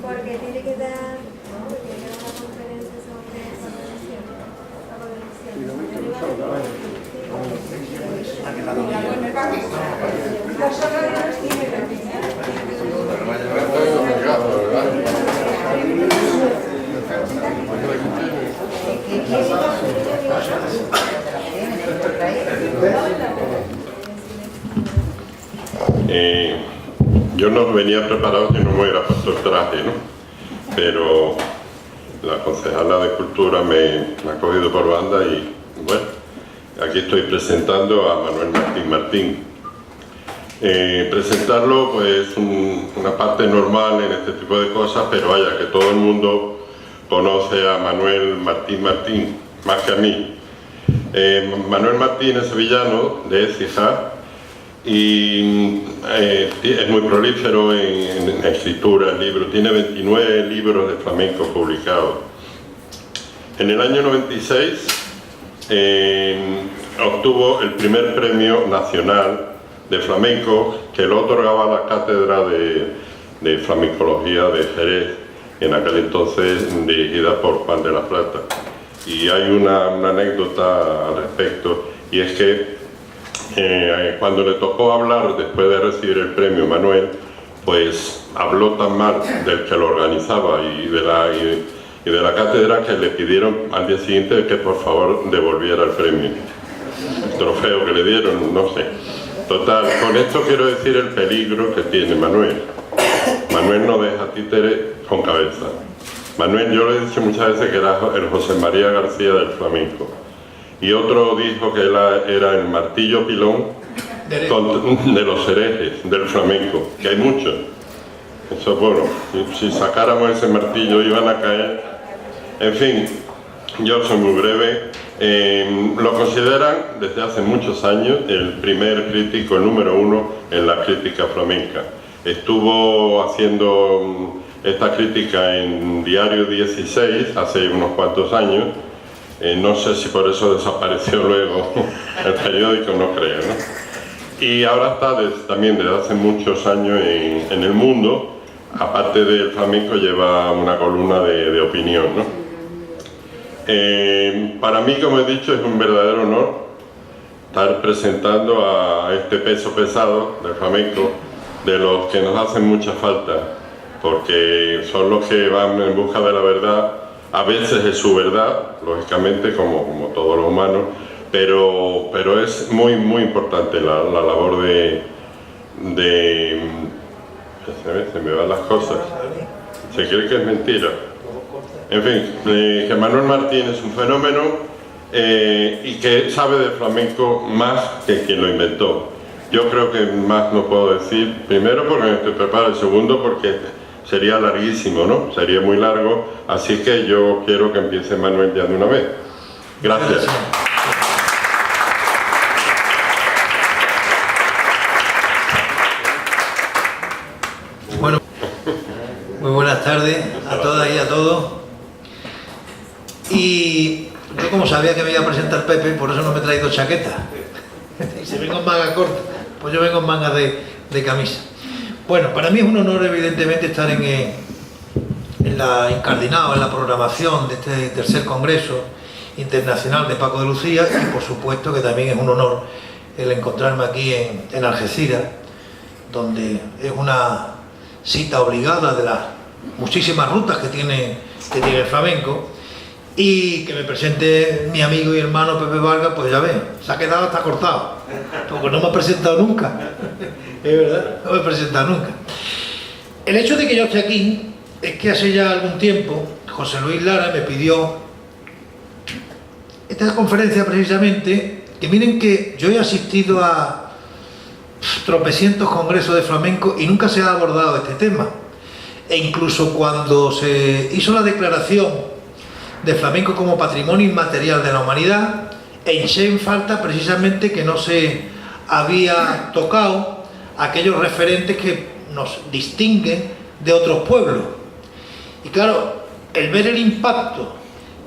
Porque tiene que dar una conferencia sobre yo no venía preparado si no me hubiera puesto el traje, ¿no? Pero la concejala de Cultura me ha cogido por banda y, bueno, aquí estoy presentando a Manuel Martín. Presentarlo, pues, una parte normal en este tipo de cosas, pero vaya, que todo el mundo conoce a Manuel Martín, más que a mí. Manuel Martín es sevillano, de Écija, y es muy prolífero en escritura, en libros. Tiene 29 libros de flamenco publicados. En el año 96 obtuvo el primer premio nacional de flamenco que lo otorgaba la cátedra de flamencología de Jerez, en aquel entonces dirigida por Juan de la Plata. Y hay una anécdota al respecto, y es que cuando le tocó hablar después de recibir el premio Manuel, pues habló tan mal del que lo organizaba y de la cátedra, que le pidieron al día siguiente que por favor devolviera el premio, el trofeo que le dieron, no sé. Total, con esto quiero decir el peligro que tiene Manuel. Manuel no deja títere con cabeza. Manuel, yo le he dicho muchas veces que era el José María García del flamenco. Y otro dijo que él era el martillo pilón de los herejes del flamenco, que hay muchos. Eso, bueno, si sacáramos ese martillo iban a caer. En fin, yo soy muy breve. Lo consideran desde hace muchos años el primer crítico, el número 1 en la crítica flamenca. Estuvo haciendo esta crítica en Diario 16 hace unos cuantos años. No sé si por eso desapareció luego el periódico, no creo, ¿no? Y ahora está también desde hace muchos años en El Mundo. Aparte del flamenco, lleva una columna de opinión, ¿no? Para mí, como he dicho, es un verdadero honor estar presentando a este peso pesado del flamenco, de los que nos hacen mucha falta, porque son los que van en busca de la verdad. A veces es su verdad, lógicamente, como todos los humanos, pero es muy importante la labor de se me van las cosas, se cree que es mentira. En fin, que Manuel Martín es un fenómeno y que sabe de flamenco más que quien lo inventó. Yo creo que más no puedo decir, primero porque me estoy preparado, y segundo porque sería larguísimo, ¿no? Sería muy largo, así que yo quiero que empiece Manuel ya de una vez. Gracias. Bueno, muy buenas tardes a todas y a todos. Y yo, como sabía que me iba a presentar Pepe, por eso no me he traído chaqueta. Y si vengo en manga corta, pues yo vengo en manga de camisa. Bueno, para mí es un honor, evidentemente, estar incardinado en la programación de este tercer Congreso Internacional de Paco de Lucía, y por supuesto que también es un honor el encontrarme aquí en Algeciras, donde es una cita obligada de las muchísimas rutas que tiene el flamenco, y que me presente mi amigo y hermano Pepe Vargas, pues ya ven, se ha quedado hasta cortado, porque no me ha presentado nunca. Es verdad, no me he presentado nunca. El hecho de que yo esté aquí es que hace ya algún tiempo José Luis Lara me pidió esta conferencia, precisamente, que miren que yo he asistido a tropecientos congresos de flamenco y nunca se ha abordado este tema. E incluso cuando se hizo la declaración de flamenco como patrimonio inmaterial de la humanidad, eché en falta precisamente que no se había tocado aquellos referentes que nos distinguen de otros pueblos. Y claro, el ver el impacto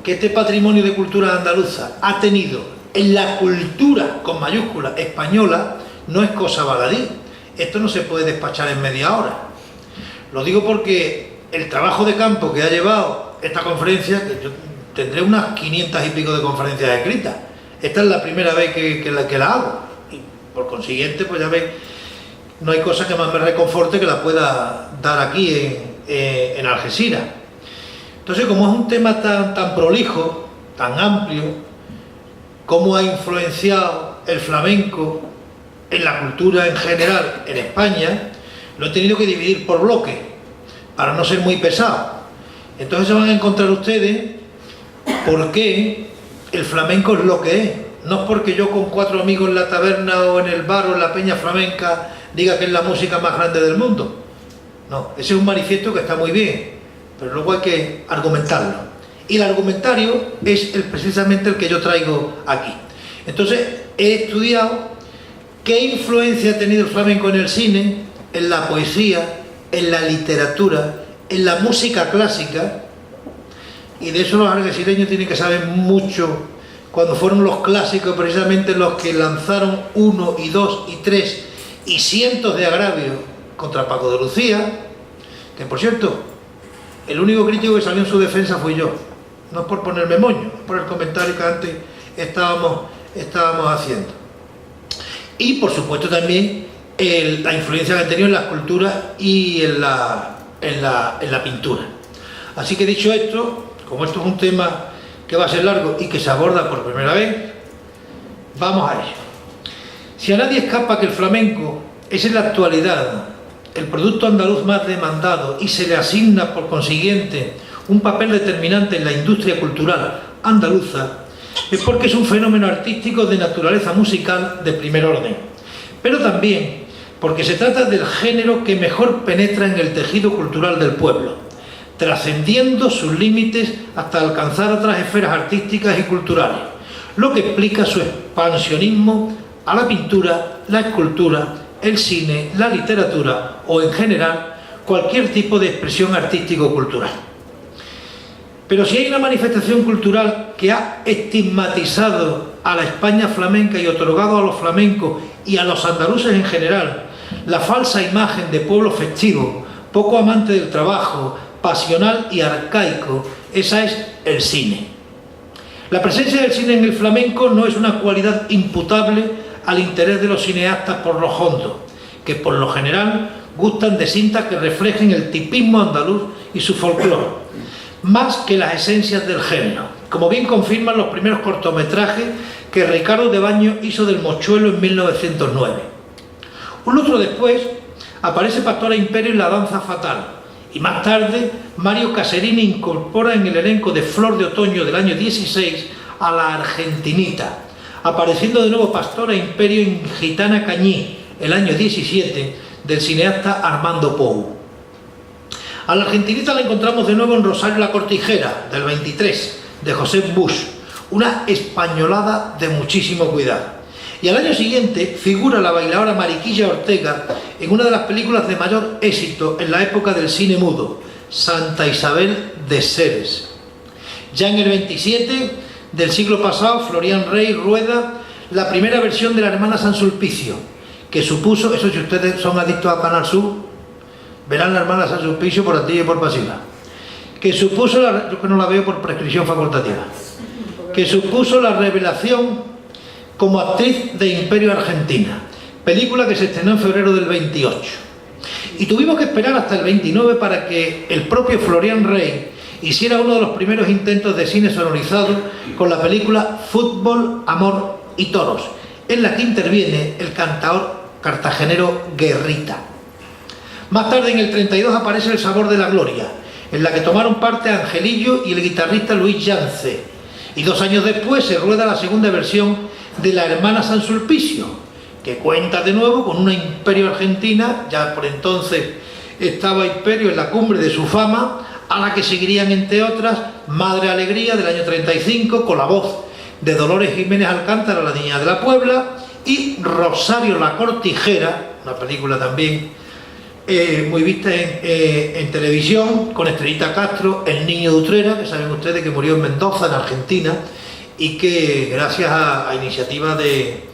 que este patrimonio de cultura andaluza ha tenido en la cultura, con mayúscula, española, no es cosa baladí. Esto no se puede despachar en media hora. Lo digo porque el trabajo de campo que ha llevado esta conferencia, que yo tendré unas 500 y pico de conferencias escritas, esta es la primera vez que la hago, y por consiguiente, pues ya veis, no hay cosa que más me reconforte que la pueda dar aquí en Algeciras. Entonces, como es un tema tan prolijo, tan amplio, cómo ha influenciado el flamenco en la cultura en general en España, lo he tenido que dividir por bloques, para no ser muy pesado. Entonces se van a encontrar ustedes por qué el flamenco es lo que es. No es porque yo con 4 amigos en la taberna o en el bar o en la peña flamenca diga que es la música más grande del mundo. No, ese es un manifiesto que está muy bien, pero luego hay que argumentarlo. Y el argumentario es precisamente el que yo traigo aquí. Entonces he estudiado qué influencia ha tenido el flamenco en el cine, en la poesía, en la literatura, en la música clásica, y de eso los algecireños tienen que saber mucho, cuando fueron los clásicos precisamente los que lanzaron 1 y 2 y 3 y cientos de agravios contra Paco de Lucía, que por cierto, el único crítico que salió en su defensa fui yo, no es por ponerme moño, es por el comentario que antes estábamos haciendo. Y por supuesto también la influencia que ha tenido en la escultura y en la pintura. Así que dicho esto, como esto es un tema que va a ser largo y que se aborda por primera vez, vamos a ello. Si a nadie escapa que el flamenco es en la actualidad el producto andaluz más demandado y se le asigna por consiguiente un papel determinante en la industria cultural andaluza, es porque es un fenómeno artístico de naturaleza musical de primer orden, pero también porque se trata del género que mejor penetra en el tejido cultural del pueblo, trascendiendo sus límites hasta alcanzar otras esferas artísticas y culturales, lo que explica su expansionismo a la pintura, la escultura, el cine, la literatura o en general cualquier tipo de expresión artístico-cultural. Pero si hay una manifestación cultural que ha estigmatizado a la España flamenca y otorgado a los flamencos y a los andaluces en general la falsa imagen de pueblo festivo, poco amante del trabajo, pasional y arcaico, esa es el cine. La presencia del cine en el flamenco no es una cualidad imputable al interés de los cineastas por los hondos, que por lo general gustan de cintas que reflejen el tipismo andaluz y su folclore, más que las esencias del género, como bien confirman los primeros cortometrajes que Ricardo de Baño hizo del Mochuelo en 1909. Un lustro después aparece Pastora Imperio en La danza fatal, y más tarde Mario Caserini incorpora en el elenco de Flor de Otoño del año 16 a la Argentinita, apareciendo de nuevo Pastora Imperio en Gitana Cañí, el año 17, del cineasta Armando Pou. A la Argentinita la encontramos de nuevo en Rosario la Cortijera, del 23, de José Bush, una españolada de muchísimo cuidado. Y al año siguiente figura la bailadora Mariquilla Ortega en una de las películas de mayor éxito en la época del cine mudo, Santa Isabel de Ceres. Ya en el 27 del siglo pasado, Florian Rey rueda la primera versión de La hermana San Sulpicio, que supuso, eso si ustedes son adictos a Canal Sur, verán La hermana San Sulpicio por activa y por pasiva, que supuso, yo que no la veo por prescripción facultativa, que supuso la revelación como actriz de Imperio Argentina, película que se estrenó en febrero del 28. Y tuvimos que esperar hasta el 29 para que el propio Florian Rey hiciera uno de los primeros intentos de cine sonorizado con la película Fútbol, Amor y Toros, en la que interviene el cantaor cartagenero Guerrita. Más tarde, en el 32, aparece El sabor de la gloria, en la que tomaron parte Angelillo y el guitarrista Luis Yance, y 2 años después se rueda la segunda versión de La hermana San Sulpicio, que cuenta de nuevo con una Imperio Argentina, ya por entonces estaba Imperio en la cumbre de su fama, a la que seguirían, entre otras, Madre Alegría del año 35, con la voz de Dolores Jiménez Alcántara, la niña de la Puebla, y Rosario la Cortijera, una película también muy vista en televisión, con Estelita Castro, El niño de Utrera, que saben ustedes que murió en Mendoza, en Argentina, y que gracias a iniciativas de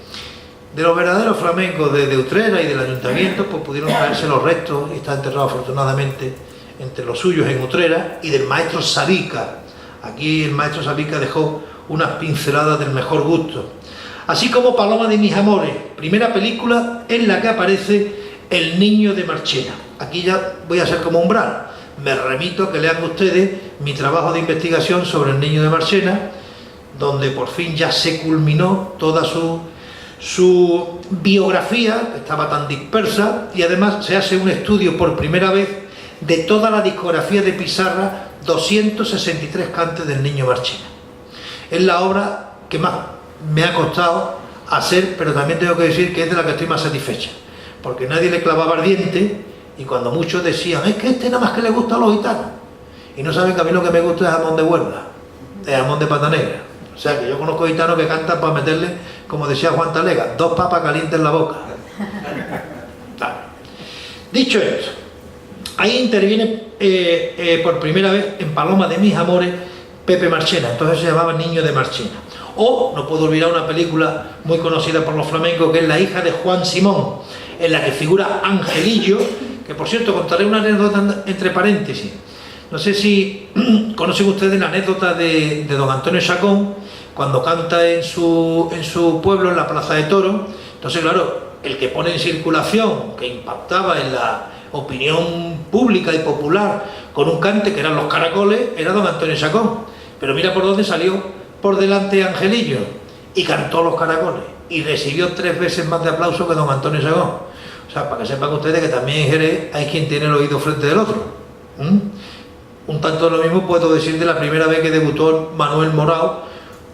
los verdaderos flamencos de Utrera y del ayuntamiento, pues pudieron traerse los restos, y está enterrado afortunadamente entre los suyos en Utrera, y del maestro Sabica. Aquí el maestro Sabica dejó unas pinceladas del mejor gusto. Así como Paloma de mis amores, primera película en la que aparece El niño de Marchena. Aquí ya voy a ser como Umbral. Me remito a que lean ustedes mi trabajo de investigación sobre El niño de Marchena, donde por fin ya se culminó toda su biografía, que estaba tan dispersa, y además se hace un estudio por primera vez de toda la discografía de Pizarra, 263 cantes del niño Marchena. Es la obra que más me ha costado hacer, pero también tengo que decir que es de la que estoy más satisfecha, porque nadie le clavaba el diente, y cuando muchos decían, es que nada más que le gusta a los gitanos, y no saben que a mí lo que me gusta es jamón de Huelva, es jamón de pata negra. O sea que yo conozco gitanos que cantan para meterle, como decía Juan Talega, 2 papas calientes en la boca. Claro. Dicho esto, ahí interviene por primera vez en Paloma de mis amores Pepe Marchena, entonces se llamaba Niño de Marchena. O, no puedo olvidar una película muy conocida por los flamencos, que es La hija de Juan Simón, en la que figura Angelillo, que por cierto contaré una anécdota entre paréntesis. No sé si conocen ustedes la anécdota de don Antonio Chacón, cuando canta en su pueblo, en la Plaza de Toros. Entonces, claro, el que pone en circulación, que impactaba en la opinión pública y popular con un cante que eran los caracoles, era don Antonio Chacón. Pero mira por dónde salió por delante Angelillo, y cantó los caracoles, y recibió 3 veces más de aplauso que don Antonio Chacón. O sea, para que sepan ustedes que también en Jerez hay quien tiene el oído frente del otro. Un tanto lo mismo puedo decir de la primera vez que debutó Manuel Morao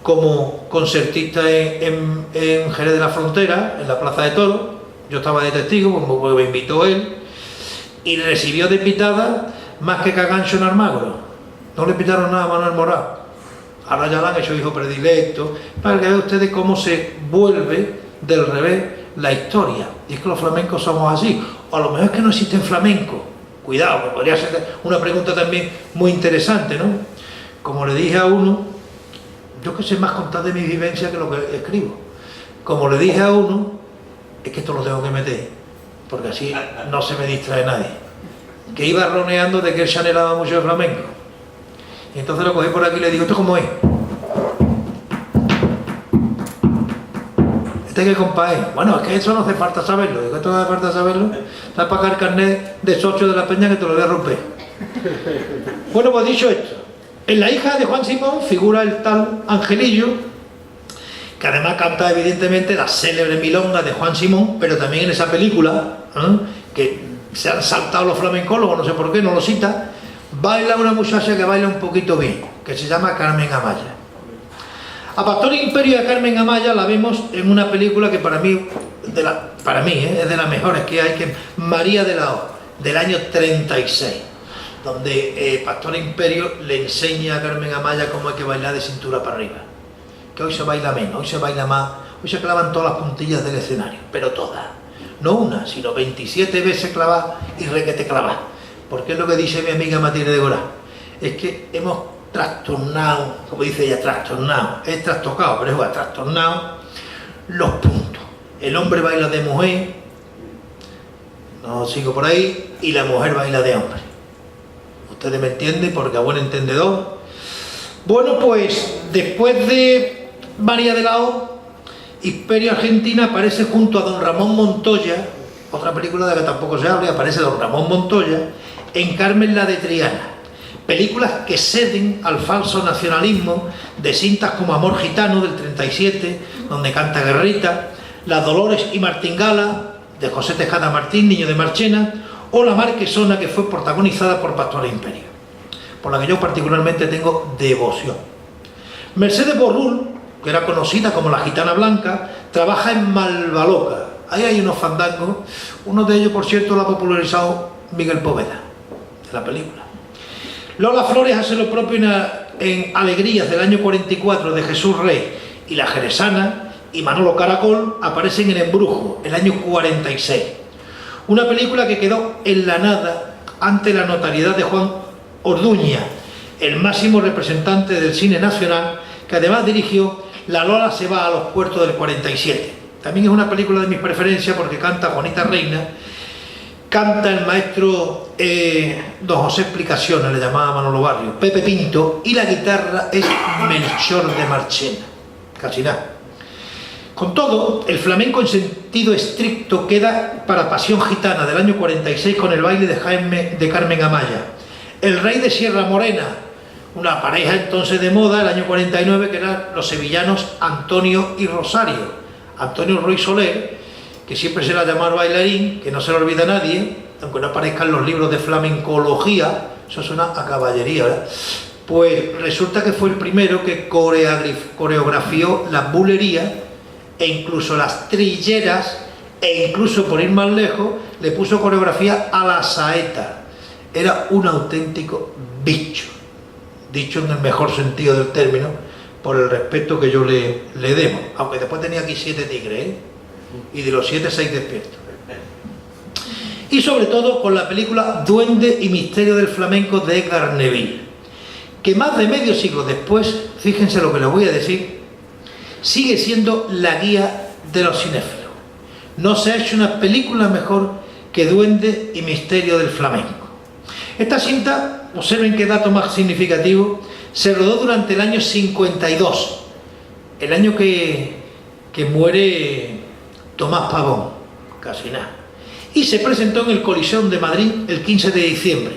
como concertista en Jerez de la Frontera, en la Plaza de Toros. Yo estaba de testigo, como me invitó él, y recibió de invitada más que Cagancho en Almagro. No le invitaron nada a Manuel Morao. Ahora ya lo han hecho hijo predilecto, para que vean ustedes cómo se vuelve del revés la historia. Y es que los flamencos somos así. O a lo mejor es que no existen flamencos. Cuidado, que podría ser una pregunta también muy interesante, ¿no? Como le dije a uno, yo que sé más contar de mi vivencia que lo que escribo. Como le dije a uno, es que esto lo tengo que meter, porque así no se me distrae nadie. Que iba roneando de que él se anhelaba mucho el flamenco. Y entonces lo cogí por aquí y le digo, ¿esto cómo es? ¿Este qué compa es? Bueno, es que eso no hace falta saberlo. Digo, ¿esto no hace falta saberlo? ¿Sabes para acá el carnet de socio de la peña que te lo voy a romper? Bueno, pues dicho esto, en La hija de Juan Simón figura el tal Angelillo, que además canta evidentemente la célebre milonga de Juan Simón, pero también en esa película, que se han saltado los flamencólogos, no sé por qué, no lo cita, baila una muchacha que baila un poquito bien, que se llama Carmen Amaya. A Pastor Imperio y a Carmen Amaya la vemos en una película que para mí es de las mejores que hay, que es María de la O, del año 36, donde Pastor Imperio le enseña a Carmen Amaya cómo hay que bailar de cintura para arriba, que hoy se baila menos, hoy se baila más, hoy se clavan todas las puntillas del escenario, pero todas, no una, sino 27 veces clavadas y requete clavadas, porque es lo que dice mi amiga Matilde de Gorá, es que hemos trastornado, como dice ella, trastornado, es trastocado, pero es igual, trastornado los puntos. El hombre baila de mujer, no sigo por ahí, y la mujer baila de hombre. Ustedes me entienden, porque a buen entendedor. Bueno, pues después de María de la O, Imperio Argentina aparece junto a don Ramón Montoya, otra película de la que tampoco se habla, aparece don Ramón Montoya en Carmen la de Triana. Películas que ceden al falso nacionalismo de cintas como Amor Gitano del 37, donde canta Guerrita, Las Dolores y Martingala de José Tejada Martín, Niño de Marchena, o La Marquesona, que fue protagonizada por Pastor Imperio, por la que yo particularmente tengo devoción. Mercedes Borrul, que era conocida como la Gitana Blanca, trabaja en Malvaloca. Ahí hay unos fandangos, uno de ellos, por cierto, lo ha popularizado Miguel Poveda, de la película. Lola Flores hace lo propio en Alegrías del año 44 de Jesús Rey y La Jerezana, y Manolo Caracol aparecen en Embrujo, el año 46. Una película que quedó en la nada ante la notariedad de Juan Orduña, el máximo representante del cine nacional, que además dirigió La Lola se va a los puertos del 47. También es una película de mis preferencias porque canta Juanita Reina, canta el maestro don José Explicaciones, le llamaba Manolo Barrio, Pepe Pinto, y la guitarra es Melchor de Marchena. Casi nada. Con todo, el flamenco en sentido estricto queda para Pasión Gitana del año 46 con el baile de Carmen Amaya. El Rey de Sierra Morena, una pareja entonces de moda, el año 49, que eran los sevillanos Antonio y Rosario. Antonio Ruiz Soler, que siempre se la llamaron bailarín, que no se lo olvida a nadie, aunque no aparezcan los libros de flamencología, eso suena a caballería, ¿verdad? Pues resulta que fue el primero que coreografió las bulerías e incluso las trilleras, e incluso, por ir más lejos, le puso coreografía a la saeta. Era un auténtico bicho, dicho en el mejor sentido del término, por el respeto que yo le debo, aunque después tenía aquí 7 tigres, ¿eh? Y de los 7, 6 despiertos. Y sobre todo con la película Duende y Misterio del Flamenco de Edgar Neville, que más de medio siglo después, fíjense lo que les voy a decir, sigue siendo la guía de los cinéfilos. No se ha hecho una película mejor que Duende y Misterio del Flamenco. Esta cinta, observen qué dato más significativo, se rodó durante el año 52, el año que muere Tomás Pavón, casi nada, y se presentó en el Coliseo de Madrid el 15 de diciembre,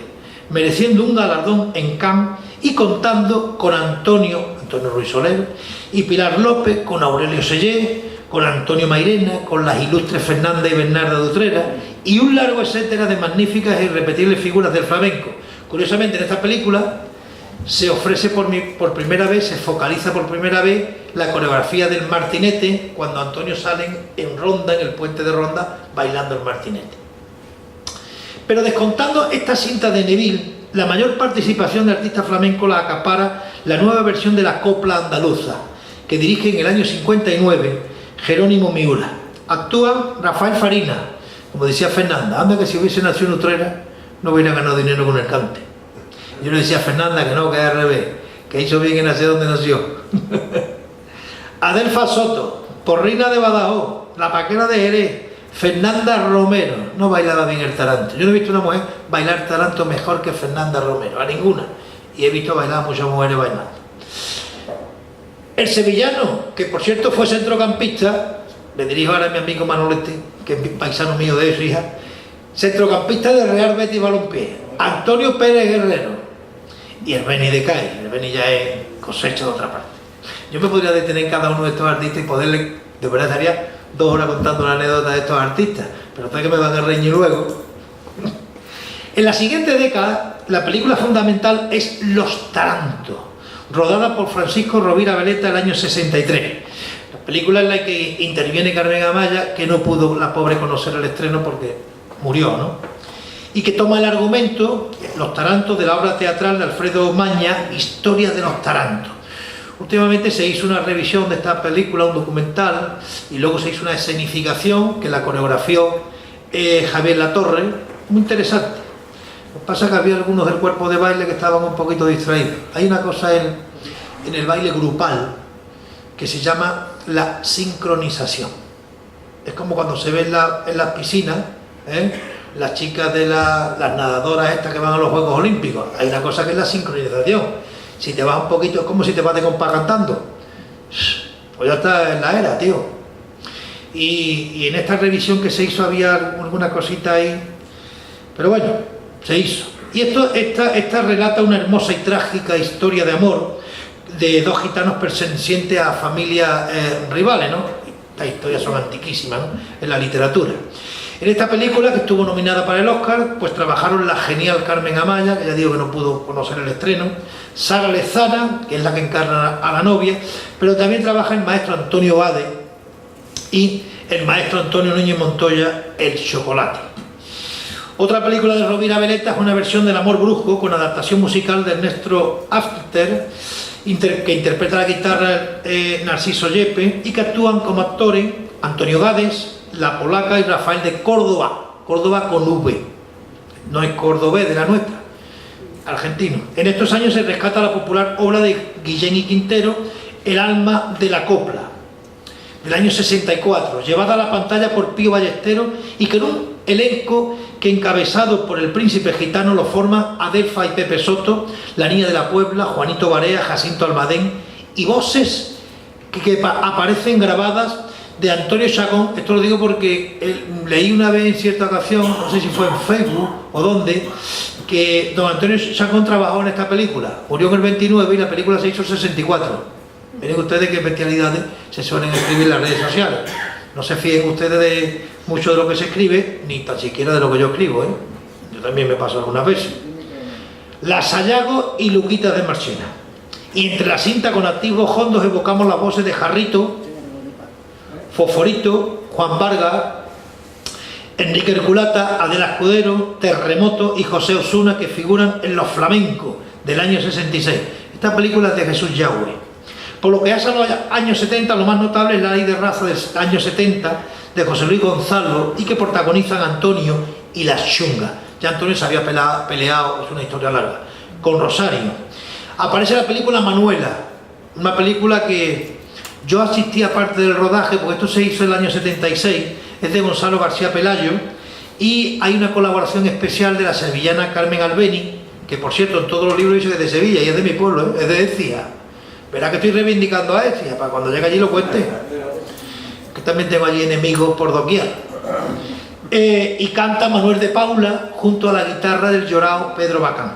mereciendo un galardón en Cannes y contando con Antonio Ruiz Soler y Pilar López, con Aurelio Sellé, con Antonio Mairena, con las ilustres Fernanda y Bernarda de Utrera y un largo etcétera de magníficas e irrepetibles figuras del flamenco. Curiosamente, en esta película se ofrece por primera vez, se focaliza por primera vez la coreografía del martinete cuando Antonio sale en Ronda, en el puente de Ronda, bailando el martinete. Pero descontando esta cinta de Neville, la mayor participación de artistas flamencos la acapara la nueva versión de la copla andaluza, que dirige en el año 59 Jerónimo Miura. Actúan Rafael Farina, como decía Fernanda, anda que si hubiese nacido en Utrera no hubiera ganado dinero con el cante. Yo le decía a Fernanda que no, que es al revés, que hizo bien en nacer donde nació. Adelfa Soto, Porrina de Badajoz, La Paquera de Jerez, Fernanda Romero, no bailaba bien el taranto. Yo no he visto una mujer bailar taranto mejor que Fernanda Romero, a ninguna. Y he visto bailar a muchas mujeres bailando. El sevillano, que por cierto fue centrocampista, le dirijo ahora a mi amigo Manolete, que es paisano mío de su hija, centrocampista de Real Betis Balompié, Antonio Pérez Guerrero, y el Beni de Cádiz. El Beni ya es cosecha de otra parte. Yo me podría detener en cada uno de estos artistas y poderle, de verdad estaría 2 horas contando una anécdota de estos artistas, pero hasta que me van a reñir luego. En la siguiente década, la película fundamental es Los Tarantos, rodada por Francisco Rovira Veleta el año 63. La película en la que interviene Carmen Amaya, que no pudo la pobre conocer el estreno porque murió, ¿no? Y que toma el argumento, Los Tarantos, de la obra teatral de Alfredo Maña, Historia de los Tarantos. Últimamente se hizo una revisión de esta película, un documental, y luego se hizo una escenificación que la coreografió Javier Latorre, muy interesante. Lo que pasa es que había algunos del cuerpo de baile que estaban un poquito distraídos. Hay una cosa en el baile grupal que se llama la sincronización. Es como cuando se ve en las piscinas, las chicas de las nadadoras estas que van a los Juegos Olímpicos. Hay una cosa que es la sincronización. Si te vas un poquito, es como si te vas de compás cantando. Pues ya está en la era, tío. Y en esta revisión que se hizo había alguna cosita ahí. Pero bueno, se hizo. Y esta relata una hermosa y trágica historia de amor de 2 gitanos pertenecientes a familias rivales, ¿no? Estas historias son antiquísimas, ¿no?, en la literatura. En esta película, que estuvo nominada para el Oscar, pues trabajaron la genial Carmen Amaya, que ya digo que no pudo conocer el estreno, Sara Lezana, que es la que encarna a la novia, pero también trabaja el maestro Antonio Bade y el maestro Antonio Núñez Montoya, el Chocolate. Otra película de Rovira Veleta es una versión del Amor Brusco con adaptación musical de Ernesto After, que interpreta la guitarra Narciso Yepe, y que actúan como actores Antonio Gades, La Polaca y Rafael de Córdoba, Córdoba con V, no es cordobés de la nuestra, argentino. En estos años se rescata la popular obra de Guillén y Quintero, El alma de la copla, del año 64, llevada a la pantalla por Pío Ballesteros y con un elenco que, encabezado por el príncipe gitano, lo forman Adelfa y Pepe Soto, La niña de la Puebla, Juanito Barea, Jacinto Almadén, y voces que aparecen grabadas de Antonio Chacón. Esto lo digo porque leí una vez en cierta ocasión, no sé si fue en Facebook o dónde, que don Antonio Chacón trabajó en esta película. Murió en el 29 y la película se hizo en el 64. Miren ustedes qué bestialidades se suelen escribir en las redes sociales. No se fíen ustedes de mucho de lo que se escribe, ni tan siquiera de lo que yo escribo, ¿eh? Yo también me paso algunas veces. La Sayago y Luquitas de Marchena. Y entre la cinta con activos hondos evocamos las voces de Jarrito, Fosforito, Juan Vargas, Enrique Herculata, Adela Escudero, Terremoto y José Osuna, que figuran en Los Flamencos del año 66. Esta película es de Jesús Yagüe. Por lo que hace a los años 70, lo más notable es La ley de raza del año 70 de José Luis Gonzalo, y que protagonizan Antonio y Las Chungas. Ya Antonio se había peleado, es una historia larga, con Rosario. Aparece la película Manuela, una película que yo asistí a parte del rodaje, porque esto se hizo en el año 76, es de Gonzalo García Pelayo, y hay una colaboración especial de la sevillana Carmen Albeni, que por cierto en todos los libros dice que es de Sevilla y es de mi pueblo, es de Écija. Verá que estoy reivindicando a Écija, para cuando llegue allí lo cuente, que también tengo allí enemigos por doquier. Y canta Manuel de Paula junto a la guitarra del llorao Pedro Bacán.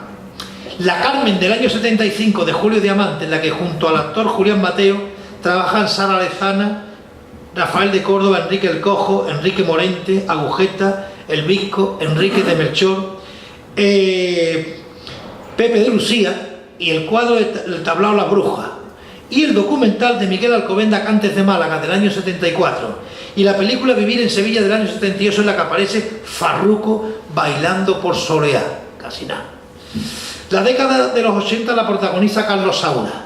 La Carmen del año 75 de Julio Diamante, en la que junto al actor Julián Mateo trabajan Sara Lezana, Rafael de Córdoba, Enrique el Cojo, Enrique Morente, Agujeta, El Visco, Enrique de Melchor, Pepe de Lucía, y el cuadro El tablao La Bruja, y el documental de Miguel Alcobendas Cantes de Málaga del año 74, y la película Vivir en Sevilla del año 78, en la que aparece Farruco bailando por Soleá, casi nada. La década de los 80 la protagoniza Carlos Saura,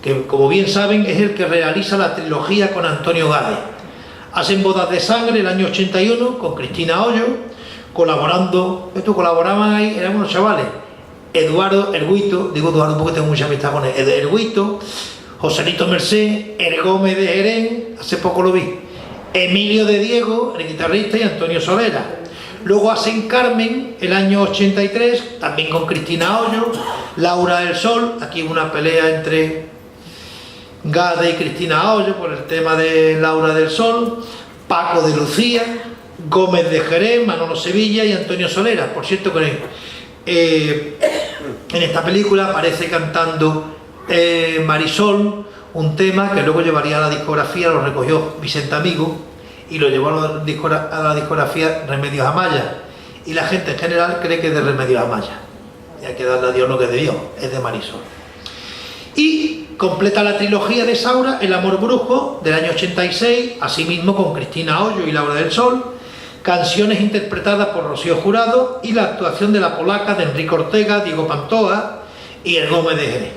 que como bien saben es el que realiza la trilogía con Antonio Gade. Hacen Bodas de Sangre el año 81 con Cristina Hoyo, colaboraban ahí, eran unos chavales, Eduardo Erguito, digo Eduardo porque tengo mucha amistad con él, Erguito, Joselito Merced, El Gómez de Jerez, hace poco lo vi, Emilio de Diego, el guitarrista, y Antonio Solera. Luego hacen Carmen el año 83, también con Cristina Hoyo, Laura del Sol, aquí una pelea entre Gade y Cristina Hoyo por el tema de Laura del Sol, Paco de Lucía, Gómez de Jerez, Manolo Sevilla y Antonio Solera. Por cierto que en esta película aparece cantando Marisol, un tema que luego llevaría a la discografía, lo recogió Vicente Amigo y lo llevó a la discografía Remedios Amaya, y la gente en general cree que es de Remedios Amaya, y hay que darle a Dios lo que debió, es de Marisol. Y completa la trilogía de Saura El amor brujo del año 86, asimismo con Cristina Hoyo y Laura del Sol, canciones interpretadas por Rocío Jurado y la actuación de La Polaca, de Enrique Ortega, Diego Pantoja y El Gómez de Jerez.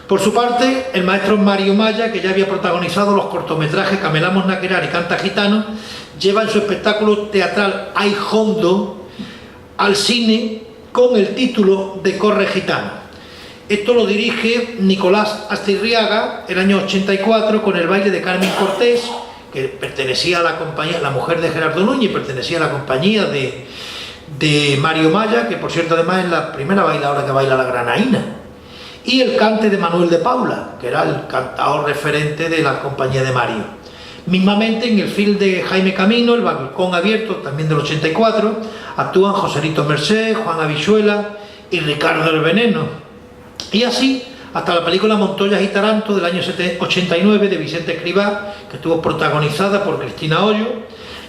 Por su parte, el maestro Mario Maya, que ya había protagonizado los cortometrajes Camelamos Naquerar y Canta Gitano, lleva en su espectáculo teatral Ay Hondo al cine con el título de Corre Gitano. Esto lo dirige Nicolás Astirriaga el año 84 con el baile de Carmen Cortés, que pertenecía a la compañía, la mujer de Gerardo Núñez, pertenecía a la compañía de Mario Maya, que por cierto además es la primera bailadora que baila la granaína, y el cante de Manuel de Paula, que era el cantador referente de la compañía de Mario. Mismamente en el film de Jaime Camino, El balcón abierto, también del 84, actúan Joselito Merced, Juan Habichuela y Ricardo el Veneno. Y así hasta la película Montoya y Taranto del año 89 de Vicente Escribá, que estuvo protagonizada por Cristina Hoyo,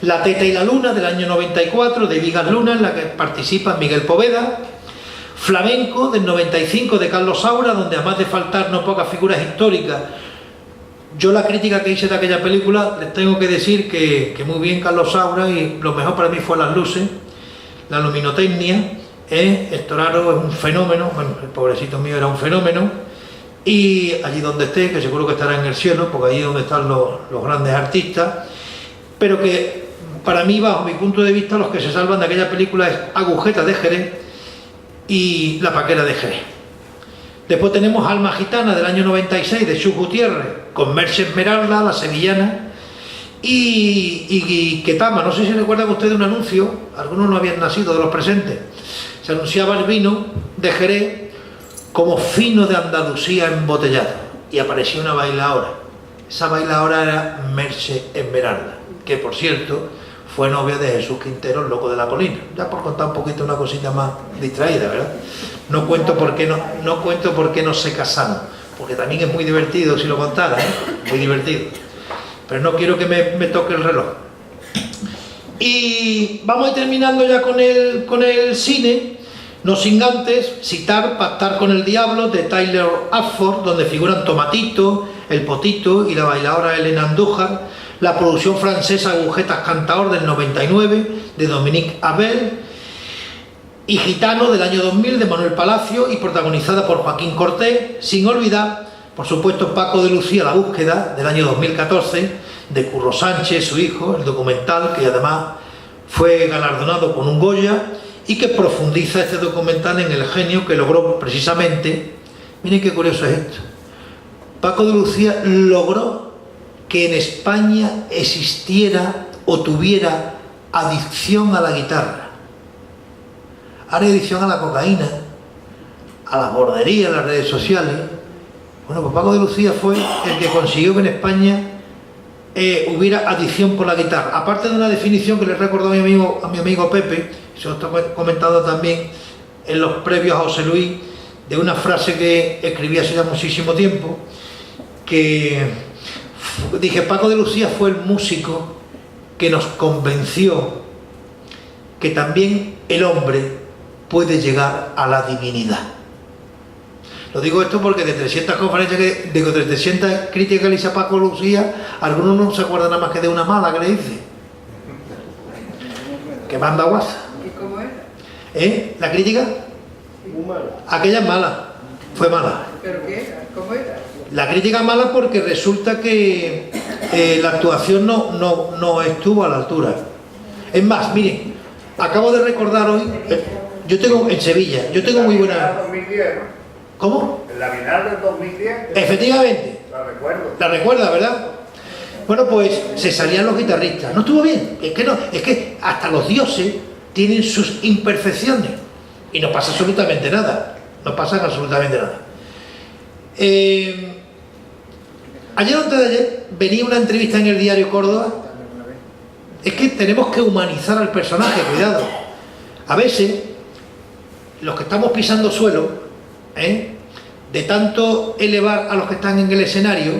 La Teta y la Luna del año 94 de Vigas Luna, en la que participa Miguel Poveda, Flamenco del 95 de Carlos Saura, donde además de faltar no pocas figuras históricas, yo la crítica que hice de aquella película les tengo que decir que muy bien Carlos Saura, y lo mejor para mí fue las luces la luminotecnia, Héctor Haro es un fenómeno, bueno, el pobrecito mío era un fenómeno, y allí donde esté, que seguro que estará en el cielo, porque allí es donde están los grandes artistas, pero que para mí, bajo mi punto de vista, los que se salvan de aquella película es Agujeta de Jerez y La Paquera de Jerez. Después tenemos Alma Gitana del año 96 de Chus Gutiérrez, con Merche Esmeralda, la sevillana, y Ketama. No sé si recuerdan ustedes un anuncio, algunos no habían nacido de los presentes, se anunciaba el vino de Jerez como fino de Andalucía embotellado, y apareció una bailaora. Esa bailaora era Merche Esmeralda, que por cierto fue novia de Jesús Quintero, el loco de la colina. Ya por contar un poquito una cosita más distraída, ¿verdad? No cuento por qué no se casaron, porque también es muy divertido si lo contara, muy divertido. Pero no quiero que me toque el reloj. Y vamos a ir terminando ya con el cine, no sin antes citar Pactar con el Diablo de Tyler Ashford, donde figuran Tomatito, El Potito y la bailadora Elena Andújar, la producción francesa Agujetas Cantaor del 99 de Dominique Abel, y Gitano del año 2000 de Manuel Palacio y protagonizada por Joaquín Cortés, sin olvidar, por supuesto, Paco de Lucía, La Búsqueda del año 2014 de Curro Sánchez, su hijo, el documental que además fue galardonado con un Goya y que profundiza este documental en el genio que logró precisamente, miren qué curioso es esto, Paco de Lucía logró que en España existiera o tuviera adicción a la guitarra. Ahora hay adicción a la cocaína, a las borderías, a las redes sociales. Bueno, pues Paco de Lucía fue el que consiguió que en España hubiera adicción por la guitarra. Aparte de una definición que le recordó a mi amigo Pepe, se lo he comentado también en los previos a José Luis, de una frase que escribí hace ya muchísimo tiempo, que dije, Paco de Lucía fue el músico que nos convenció que también el hombre puede llegar a la divinidad. Lo digo esto porque de 300 conferencias, de 300 críticas que le hice a Paco de Lucía, algunos no se acuerdan nada más que de una mala que le hice. Que manda guasa. ¿Y cómo era? ¿La crítica? Muy mala. Aquella es mala, fue mala. ¿Pero qué? ¿Cómo era? La crítica mala porque resulta que la actuación no estuvo a la altura. Es más, miren, acabo de recordar hoy, yo tengo en Sevilla, yo tengo muy buena... 2010, ¿no? ¿Cómo? En la final del 2010. Efectivamente. La recuerdo. La recuerda, ¿verdad? Bueno, pues se salían los guitarristas. No estuvo bien. Es que hasta los dioses tienen sus imperfecciones. Y no pasa absolutamente nada. No pasa absolutamente nada. Ayer o antes de ayer venía una entrevista en el diario Córdoba. Es que tenemos que humanizar al personaje, cuidado. A veces, los que estamos pisando suelo, de tanto elevar a los que están en el escenario,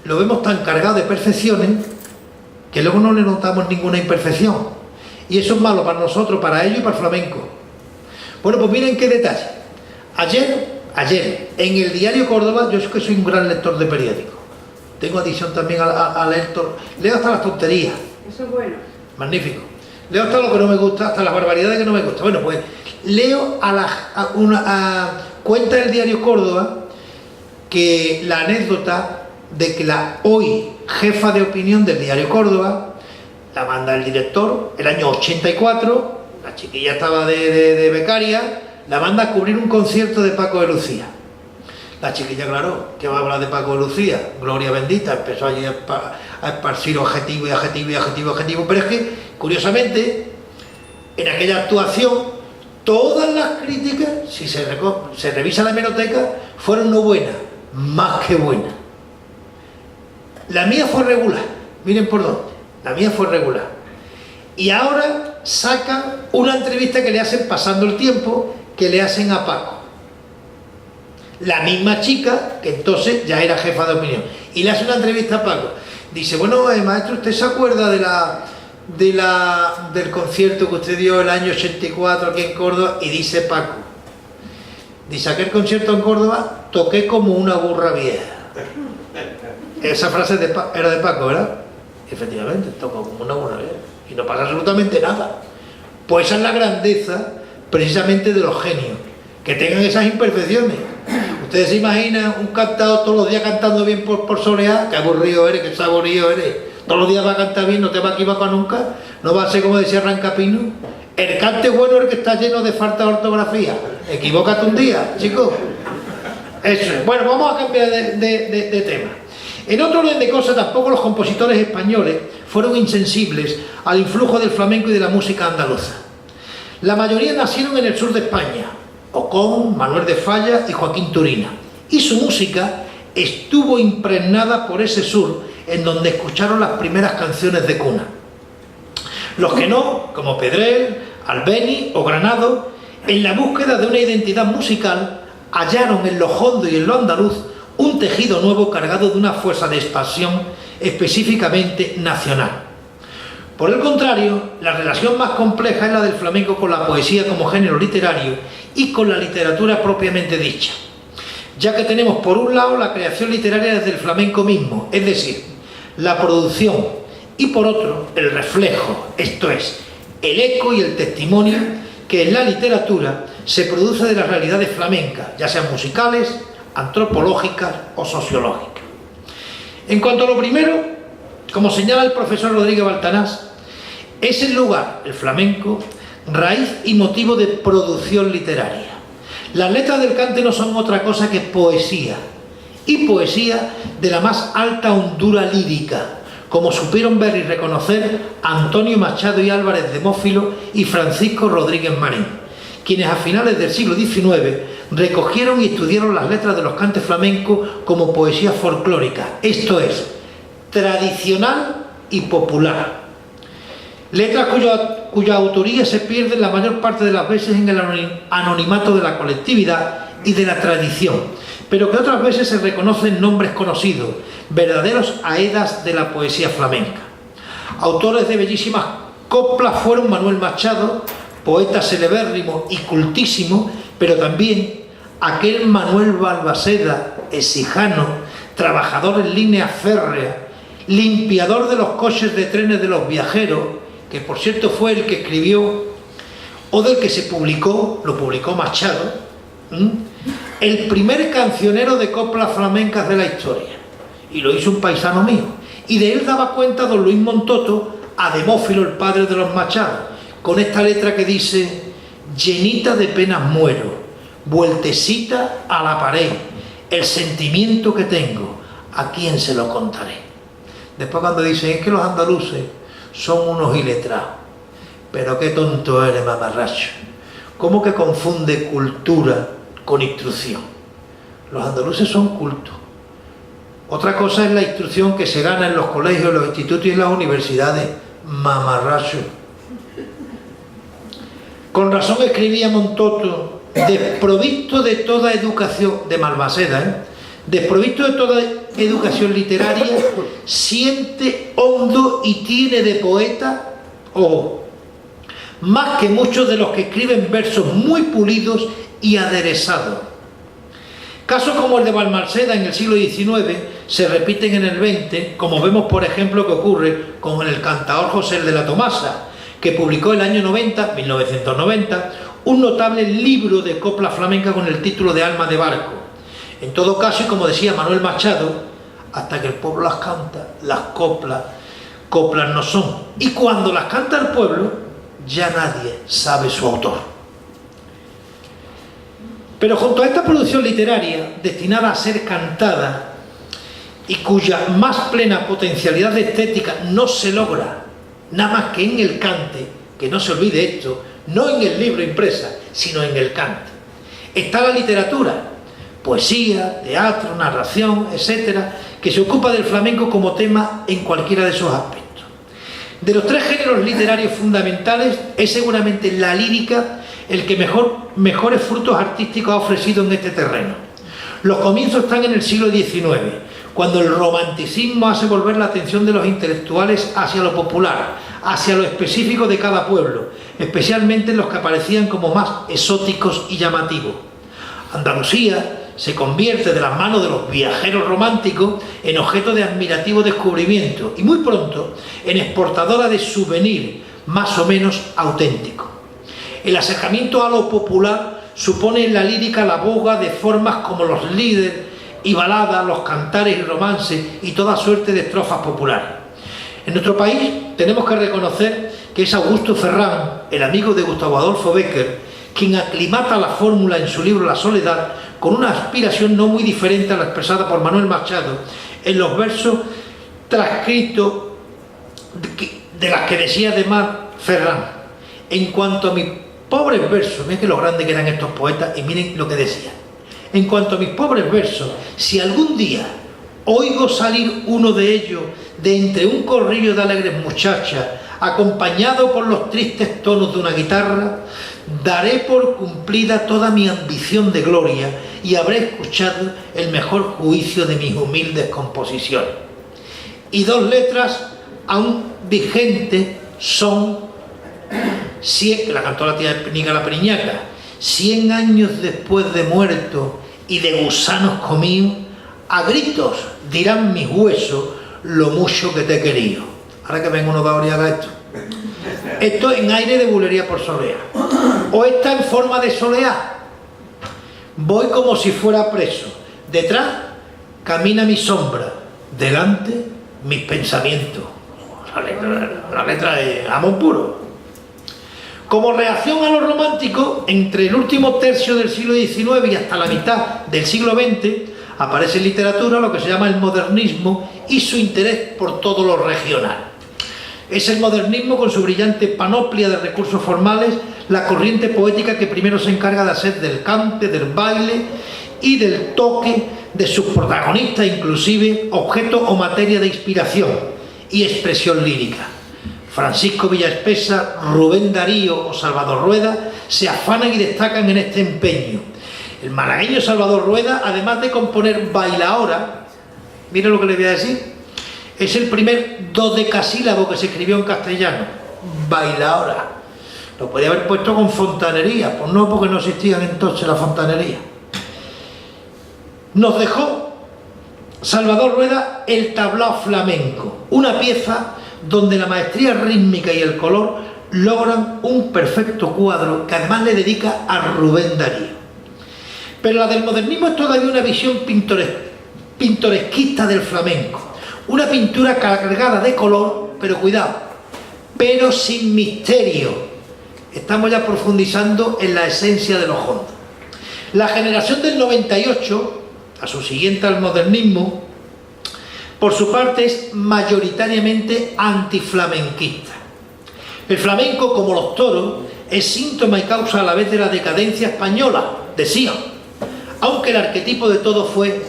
lo vemos tan cargado de perfecciones que luego no le notamos ninguna imperfección, y eso es malo para nosotros, para ellos y para el flamenco. Bueno, pues miren qué detalle. Ayer en el diario Córdoba, yo es que soy un gran lector de periódicos, tengo adicción también a lector, leo hasta las tonterías. Eso es bueno. Magnífico. Leo hasta lo que no me gusta, hasta las barbaridades que no me gustan. Bueno, pues leo cuenta del diario Córdoba que la anécdota de que la hoy jefa de opinión del diario Córdoba la manda el director el año 84, la chiquilla estaba de becaria, la manda a cubrir un concierto de Paco de Lucía. La chiquilla, claro, que va a hablar de Paco de Lucía, gloria bendita, empezó allí a esparcir adjetivo y adjetivo y adjetivo, pero es que, curiosamente, en aquella actuación, todas las críticas, si se revisa la hemeroteca, fueron no buenas, más que buenas. La mía fue regular, miren por dónde, la mía fue regular. Y ahora sacan una entrevista que le hacen pasando el tiempo, que le hacen a Paco. La misma chica, que entonces ya era jefa de opinión, y le hace una entrevista a Paco. Dice, bueno, maestro, ¿usted se acuerda del concierto que usted dio el año 84 aquí en Córdoba? Y dice Paco, dice, aquel concierto en Córdoba toqué como una burra vieja. Esa frase era de Paco, ¿verdad? Efectivamente, tocó como una burra vieja. y no pasa absolutamente nada. Pues esa es la grandeza precisamente de los genios, que tengan esas imperfecciones. Ustedes se imaginan un cantador todos los días cantando bien por soleá, qué aburrido eres, qué saborío eres, todos los días va a cantar bien, no te va a equivocar nunca, no va a ser como decía Rancapino, el cante bueno es el que está lleno de falta de ortografía, equivócate un día, chicos. Eso es. Bueno, vamos a cambiar de tema. En otro orden de cosas, tampoco los compositores españoles fueron insensibles al influjo del flamenco y de la música andaluza. La mayoría nacieron en el sur de España, Ocón, Manuel de Falla y Joaquín Turina, y su música estuvo impregnada por ese sur en donde escucharon las primeras canciones de cuna. Los que no, como Pedrell, Albeni o Granado, en la búsqueda de una identidad musical, hallaron en lo hondo y en lo andaluz un tejido nuevo cargado de una fuerza de expansión específicamente nacional. Por el contrario, la relación más compleja es la del flamenco con la poesía como género literario y con la literatura propiamente dicha, ya que tenemos por un lado la creación literaria desde el flamenco mismo, es decir, la producción, y por otro el reflejo, esto es, el eco y el testimonio que en la literatura se produce de las realidades flamencas, ya sean musicales, antropológicas o sociológicas. En cuanto a lo primero, como señala el profesor Rodríguez Baltanás, es el lugar, el flamenco, raíz y motivo de producción literaria. Las letras del cante no son otra cosa que poesía, y poesía de la más alta hondura lírica, como supieron ver y reconocer Antonio Machado y Álvarez de Mófilo y Francisco Rodríguez Marín, quienes a finales del siglo XIX recogieron y estudiaron las letras de los cantes flamencos como poesía folclórica, esto es, tradicional y popular. Letras cuya autoría se pierde la mayor parte de las veces en el anonimato de la colectividad y de la tradición, pero que otras veces se reconocen nombres conocidos, verdaderos aedas de la poesía flamenca. Autores de bellísimas coplas fueron Manuel Machado, poeta celebérrimo y cultísimo, pero también aquel Manuel Balbaseda, exijano, trabajador en línea férrea, limpiador de los coches de trenes de los viajeros, que por cierto fue el que escribió, o del que se publicó, lo publicó Machado, el primer cancionero de coplas flamencas de la historia, y lo hizo un paisano mío, y de él daba cuenta don Luis Montoto a Demófilo, el padre de los Machados, con esta letra que dice: llenita de penas muero, vueltecita a la pared, el sentimiento que tengo, ¿a quién se lo contaré? Después cuando dicen, es que los andaluces son unos iletrados, pero qué tonto eres, mamarracho, ¿cómo que confunde cultura con instrucción? Los andaluces son cultos. Otra cosa es la instrucción que se gana en los colegios, en los institutos y en las universidades, mamarracho. Con razón escribía Montoto, desprovisto de toda educación, de Balbaseda, desprovisto de toda educación literaria, siente hondo y tiene de poeta, ojo, más que muchos de los que escriben versos muy pulidos y aderezados. Casos como el de Balmaceda en el siglo XIX se repiten en el XX, como vemos por ejemplo que ocurre con el cantador José de la Tomasa, que publicó el año 1990, un notable libro de copla flamenca con el título de Alma de Barco. En todo caso, y como decía Manuel Machado, hasta que el pueblo las canta, las coplas no son. Y cuando las canta el pueblo, ya nadie sabe su autor. Pero junto a esta producción literaria, destinada a ser cantada y cuya más plena potencialidad de estética no se logra nada más que en el cante, que no se olvide esto, no en el libro impresa, sino en el cante, está la literatura, poesía, teatro, narración, etcétera, que se ocupa del flamenco como tema en cualquiera de esos aspectos. De los tres géneros literarios fundamentales, es seguramente la lírica el que mejores frutos artísticos ha ofrecido en este terreno. Los comienzos están en el siglo XIX, cuando el romanticismo hace volver la atención de los intelectuales hacia lo popular, hacia lo específico de cada pueblo, especialmente los que aparecían como más exóticos y llamativos. Andalucía, se convierte de las manos de los viajeros románticos en objeto de admirativo descubrimiento y muy pronto en exportadora de souvenir más o menos auténtico. El acercamiento a lo popular supone en la lírica la boga de formas como los líderes y baladas, los cantares y romances y toda suerte de estrofas populares. En nuestro país tenemos que reconocer que es Augusto Ferrán, el amigo de Gustavo Adolfo Bécquer, quien aclimata la fórmula en su libro La soledad con una aspiración no muy diferente a la expresada por Manuel Machado en los versos transcritos de las que decía además Ferrán. En cuanto a mis pobres versos, miren que lo grande que eran estos poetas y miren lo que decían. En cuanto a mis pobres versos, si algún día oigo salir uno de ellos de entre un corrillo de alegres muchachas, acompañado por los tristes tonos de una guitarra, daré por cumplida toda mi ambición de gloria y habré escuchado el mejor juicio de mis humildes composiciones. Y dos letras aún vigentes son, que la cantó la tía Nica la Periñaca, 100 años después de muerto y de gusanos comidos, a gritos dirán mis huesos lo mucho que te he querido. Ahora que venga uno de ahora y haga esto. Esto en aire de bulería por soleá. O está en forma de soleá. Voy como si fuera preso. Detrás camina mi sombra. Delante mis pensamientos. La letra de amor puro. Como reacción a lo romántico, entre el último tercio del siglo XIX y hasta la mitad del siglo XX, aparece en literatura lo que se llama el modernismo y su interés por todo lo regional. Es el modernismo, con su brillante panoplia de recursos formales, la corriente poética que primero se encarga de hacer del cante, del baile y del toque de sus protagonistas, inclusive objeto o materia de inspiración y expresión lírica. Francisco Villaespesa, Rubén Darío o Salvador Rueda se afanan y destacan en este empeño. El malagueño Salvador Rueda, además de componer Bailaora, mira lo que le voy a decir, es el primer dodecasílabo que se escribió en castellano, Bailaora. Lo podía haber puesto con fontanería, pues no, porque no existían entonces la fontanería. Nos dejó Salvador Rueda el tablao flamenco, una pieza donde la maestría rítmica y el color logran un perfecto cuadro que además le dedica a Rubén Darío. Pero la del modernismo es todavía una visión pintoresquista del flamenco, una pintura cargada de color, pero cuidado, pero sin misterio. Estamos ya profundizando en la esencia de los hondos. La generación del 98, a su siguiente al modernismo, por su parte es mayoritariamente antiflamenquista. El flamenco, como los toros, es síntoma y causa a la vez de la decadencia española, decían, aunque el arquetipo de todo fue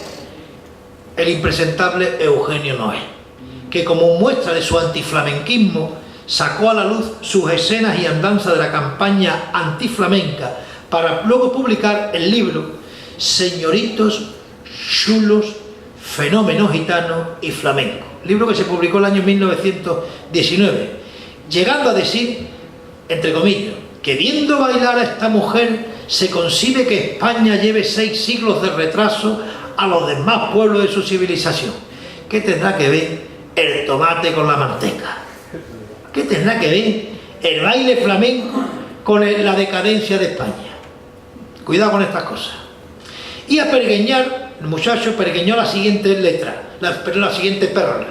el impresentable Eugenio Noé, que como muestra de su antiflamenquismo sacó a la luz sus escenas y andanzas de la campaña antiflamenca para luego publicar el libro Señoritos, chulos, fenómeno gitano y flamenco, libro que se publicó el año 1919, llegando a decir, entre comillas, que viendo bailar a esta mujer se concibe que España lleve 6 siglos de retraso a los demás pueblos de su civilización. ¿Qué tendrá que ver el tomate con la manteca? ¿Qué tendrá que ver el baile flamenco con la decadencia de España? Cuidado con estas cosas. Y a pergueñar, el muchacho pergueñó la siguiente letra, la siguiente perla.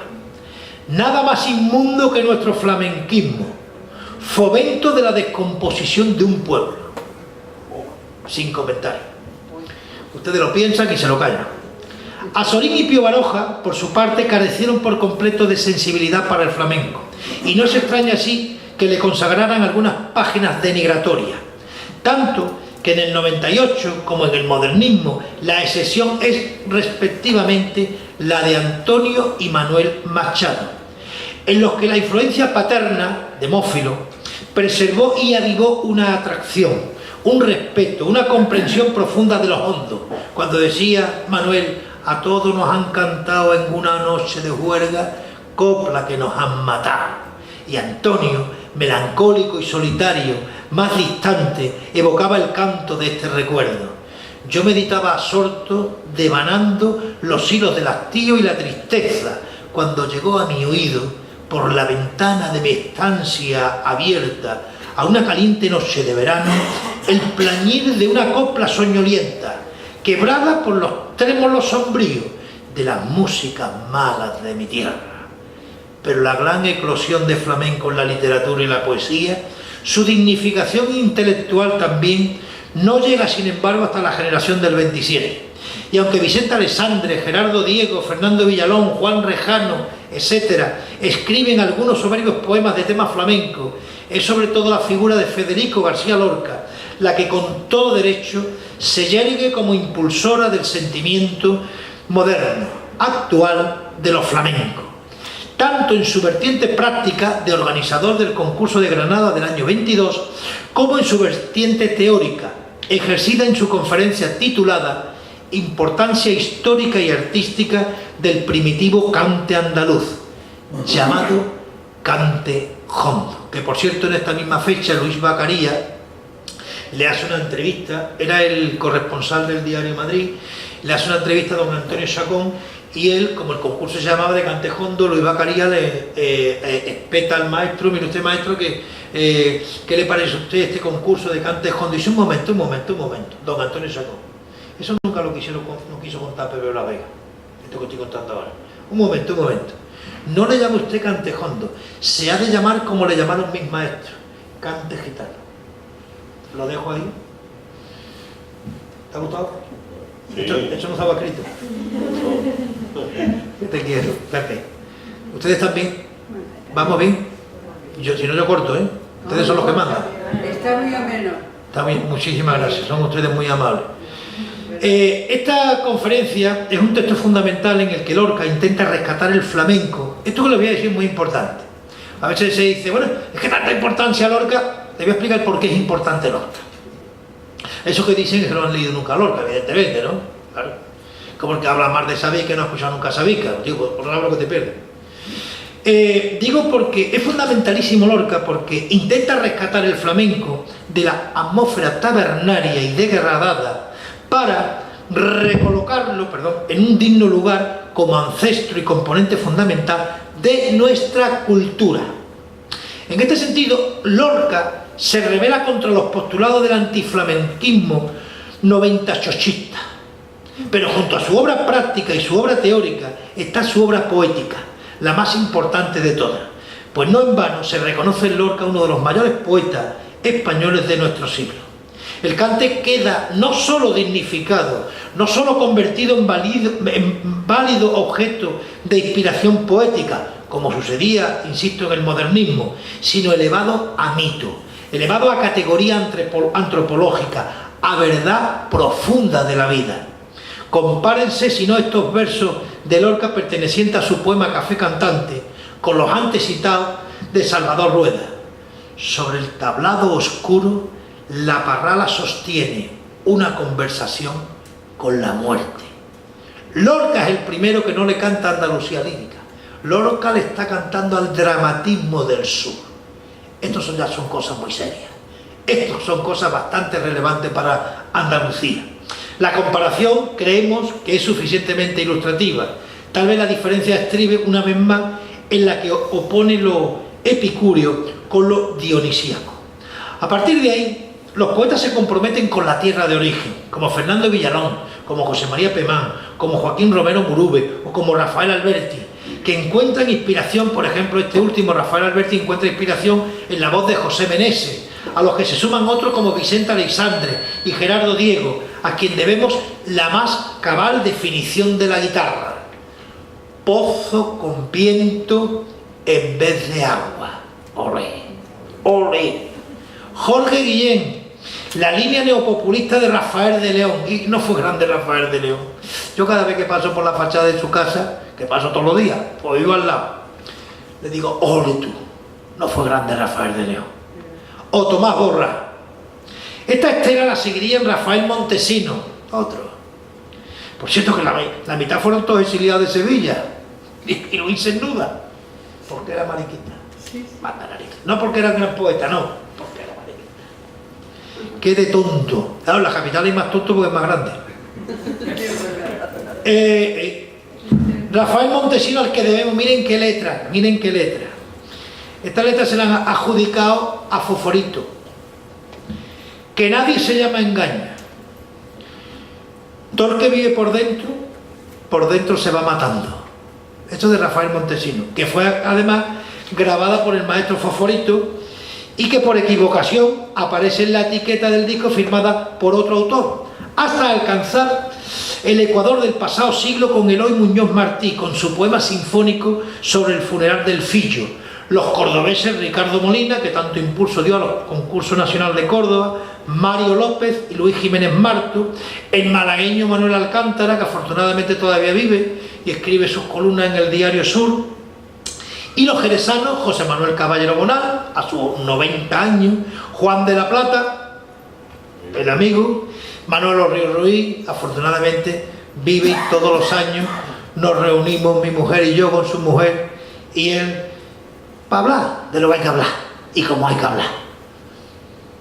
Nada más inmundo que nuestro flamenquismo, fomento de la descomposición de un pueblo. Sin comentario. Ustedes lo piensan y se lo callan. Azorín y Pío Baroja, por su parte, carecieron por completo de sensibilidad para el flamenco, y no se extraña así que le consagraran algunas páginas denigratorias. Tanto que en el 98, como en el modernismo, la excepción es respectivamente la de Antonio y Manuel Machado, en los que la influencia paterna de Mófilo preservó y avivó una atracción, un respeto, una comprensión profunda de los hondos, cuando decía Manuel: a todos nos han cantado en una noche de juerga copla que nos han matado. Y Antonio, melancólico y solitario, más distante, evocaba el canto de este recuerdo. yo meditaba absorto, devanando los hilos del hastío y la tristeza, cuando llegó a mi oído, por la ventana de mi estancia abierta, a una caliente noche de verano, el plañir de una copla soñolienta, quebrada por los trémolos sombríos de las músicas malas de mi tierra. Pero la gran eclosión de flamenco en la literatura y la poesía, su dignificación intelectual también, no llega sin embargo hasta la generación del 27. Y aunque Vicente Alessandre, Gerardo Diego, Fernando Villalón, Juan Rejano, etcétera, escriben algunos soberbios poemas de tema flamenco, es sobre todo la figura de Federico García Lorca la que con todo derecho se yergue como impulsora del sentimiento moderno, actual de los flamencos, tanto en su vertiente práctica de organizador del concurso de Granada del año 22, como en su vertiente teórica, ejercida en su conferencia titulada Importancia histórica y artística del primitivo cante andaluz, llamado cante jondo, que por cierto en esta misma fecha Luis Bacaría le hace una entrevista, era el corresponsal del Diario Madrid, le hace una entrevista a don Antonio Chacón y él, como el concurso se llamaba de cante jondo, Luis Bacaría le espeta al maestro: mire usted, maestro, ¿qué le parece a usted este concurso de cante jondo? Y dice: un momento, don Antonio Chacón, eso nunca lo quiso contar Pedro de la Vega, esto que estoy contando ahora. Un momento, no le llame usted cante jondo, se ha de llamar como le llamaron mis maestros, cante gitano. Lo dejo ahí. ¿Te ha gustado? Sí. Esto no estaba escrito. Yo te quiero, Pepe. ¿Ustedes también? ¿Vamos bien? Yo, si no, yo corto, ¿eh? Ustedes son los que mandan. Está muy ameno. Está bien, muchísimas gracias, son ustedes muy amables. Esta conferencia es un texto fundamental en el que Lorca intenta rescatar el flamenco. Esto que les voy a decir es muy importante. A veces se dice: bueno, es que tanta importancia a Lorca. Le voy a explicar por qué es importante Lorca. Eso que dicen es que no han leído nunca a Lorca, evidentemente, ¿no? Claro. Como el que habla más de Sabica que no ha escuchado nunca a Sabica. Digo, por lo que te pierdes. Digo porque es fundamentalísimo Lorca, porque intenta rescatar el flamenco de la atmósfera tabernaria y degradada para recolocarlo, en un digno lugar como ancestro y componente fundamental de nuestra cultura. En este sentido, Lorca se revela contra los postulados del antiflamenquismo noventochochista, pero junto a su obra práctica y su obra teórica está su obra poética, la más importante de todas, pues no en vano se reconoce en Lorca uno de los mayores poetas españoles de nuestro siglo. El cante queda no solo dignificado, no solo convertido en válido objeto de inspiración poética, como sucedía, insisto, en el modernismo, sino elevado a mito, elevado a categoría antropológica, a verdad profunda de la vida. Compárense, si no, estos versos de Lorca pertenecientes a su poema Café Cantante, con los antes citados de Salvador Rueda. Sobre el tablado oscuro, la parrala sostiene una conversación con la muerte. Lorca es el primero que no le canta Andalucía lírica. Lorca le está cantando al dramatismo del sur. Estos ya son cosas muy serias. Estos son cosas bastante relevantes para Andalucía. La comparación creemos que es suficientemente ilustrativa. Tal vez la diferencia estribe una vez más en la que opone lo epicúreo con lo dionisíaco. A partir de ahí, los poetas se comprometen con la tierra de origen, como Fernando Villalón, como José María Pemán, como Joaquín Romero Murube o como Rafael Alberti, que encuentran inspiración, por ejemplo, este último, Rafael Alberti, encuentra inspiración en la voz de José Meneses, a los que se suman otros como Vicente Aleixandre y Gerardo Diego, a quien debemos la más cabal definición de la guitarra: pozo con viento en vez de agua. Olé, olé. Jorge Guillén, la línea neopopulista de Rafael de León. Y no fue grande Rafael de León. Yo cada vez que paso por la fachada de su casa, que paso todos los días, pues vivo al lado, le digo: ole tú, no fue grande Rafael de León. O Tomás Borra. Esta estela la seguiría en Rafael Montesino, otro. Por cierto que la mitad fueron todos exiliados de Sevilla, y Luis sin duda, porque era mariquita. Sí. No porque era un gran poeta, no, porque era mariquita. qué de tonto. Claro, en la capital hay más tonto porque es más grande. Rafael Montesino, al que debemos, miren qué letra, miren qué letra. Esta letra se la han adjudicado a Foforito. Que nadie se llama engaña. Todo el que vive por dentro se va matando. Esto de Rafael Montesino, que fue además grabada por el maestro Foforito y que por equivocación aparece en la etiqueta del disco firmada por otro autor, hasta alcanzar el Ecuador del pasado siglo con Eloy Muñoz Martí, con su poema sinfónico sobre el funeral del Fillo. Los cordobeses Ricardo Molina, que tanto impulso dio a los concursos nacional de Córdoba, Mario López y Luis Jiménez Marto, el malagueño Manuel Alcántara, que afortunadamente todavía vive y escribe sus columnas en el Diario Sur, y los jerezanos José Manuel Caballero Bonal, a sus 90 años, Juan de la Plata, el amigo, Manuel Río Ruiz, afortunadamente vive y todos los años nos reunimos, mi mujer y yo con su mujer y él, para hablar de lo que hay que hablar y cómo hay que hablar,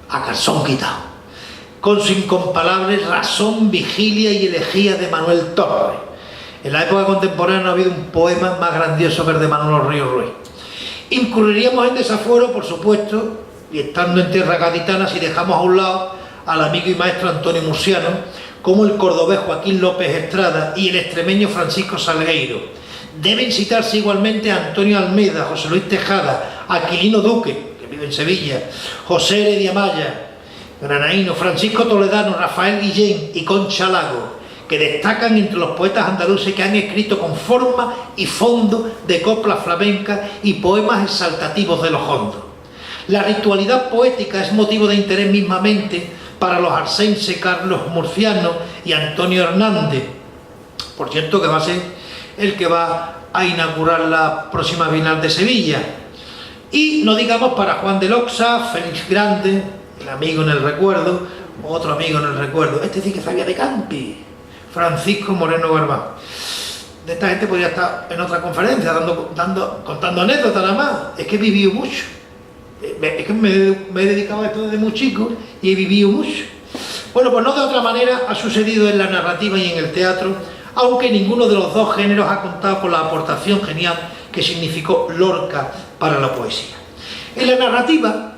a calzón quitado, con su incomparable razón, vigilia y elegía de Manuel Torres. En la época contemporánea no ha habido un poema más grandioso que el de Manuel Río Ruiz. Incurriríamos en desafuero, por supuesto, y estando en tierra gaditana, si dejamos a un lado al amigo y maestro Antonio Murciano, como el cordobés Joaquín López Estrada y el extremeño Francisco Salgueiro. Deben citarse igualmente a Antonio Almeida, José Luis Tejada, Aquilino Duque, que vive en Sevilla, José Heredia Maya, granaíno, Francisco Toledano, Rafael Guillén y Concha Lago, que destacan entre los poetas andaluces que han escrito con forma y fondo de coplas flamencas y poemas exaltativos de los hondos. La ritualidad poética es motivo de interés mismamente para los arcenses Carlos Murciano y Antonio Hernández, por cierto que va a ser el que va a inaugurar la próxima Bienal de Sevilla. Y no digamos para Juan de Loxa, Félix Grande, el amigo en el recuerdo, otro amigo en el recuerdo, este sí que sabía de Campi, Francisco Moreno Garbán. De esta gente podría estar en otra conferencia contando anécdotas nada más. Es que he vivido mucho. Es que me he dedicado a esto desde muy chico y he vivido mucho. Bueno, pues no de otra manera ha sucedido en la narrativa y en el teatro, aunque ninguno de los dos géneros ha contado con la aportación genial que significó Lorca para la poesía. En la narrativa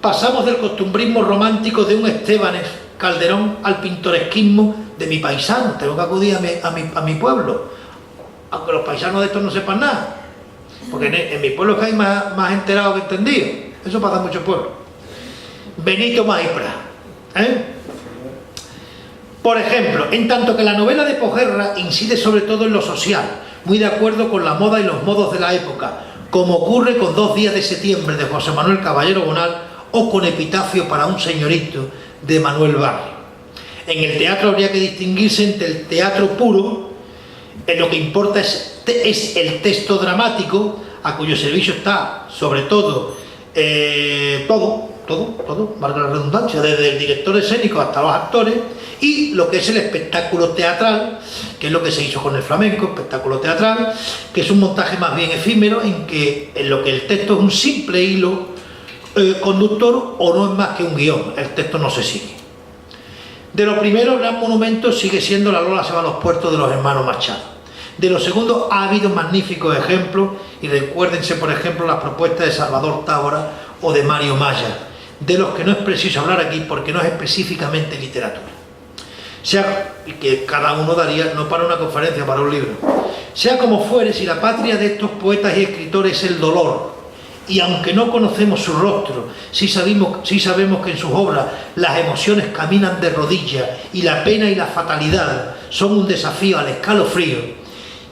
pasamos del costumbrismo romántico de un Estébanes Calderón al pintoresquismo de mi paisano. Tengo que acudir a mi pueblo, aunque los paisanos de esto no sepan nada, porque en mi pueblo es que hay más enterados que entendidos. Eso pasa en muchos pueblos. Benito Maipra, Por ejemplo, en tanto que la novela de Poguerra incide sobre todo en lo social, muy de acuerdo con la moda y los modos de la época, como ocurre con 2 días de septiembre de José Manuel Caballero Bonal o con Epitafio para un señorito de Manuel Barrio. En el teatro habría que distinguirse entre el teatro puro, en lo que importa es el texto dramático, a cuyo servicio está sobre todo todo, valga la redundancia, desde el director escénico hasta los actores, y lo que es el espectáculo teatral, que es lo que se hizo con el flamenco, espectáculo teatral, que es un montaje más bien efímero en lo que el texto es un simple hilo conductor o no es más que un guión, el texto no se sigue. De lo primero, el gran monumento sigue siendo La Lola se va a los puertos de los hermanos Machado. De lo segundo, ha habido magníficos ejemplos, y recuérdense, por ejemplo, las propuestas de Salvador Tábora o de Mario Maya, de los que no es preciso hablar aquí porque no es específicamente literatura. Y que cada uno daría, no para una conferencia, para un libro. Sea como fuere, si la patria de estos poetas y escritores es el dolor, y aunque no conocemos su rostro, sí sabemos que en sus obras las emociones caminan de rodillas y la pena y la fatalidad son un desafío al escalofrío,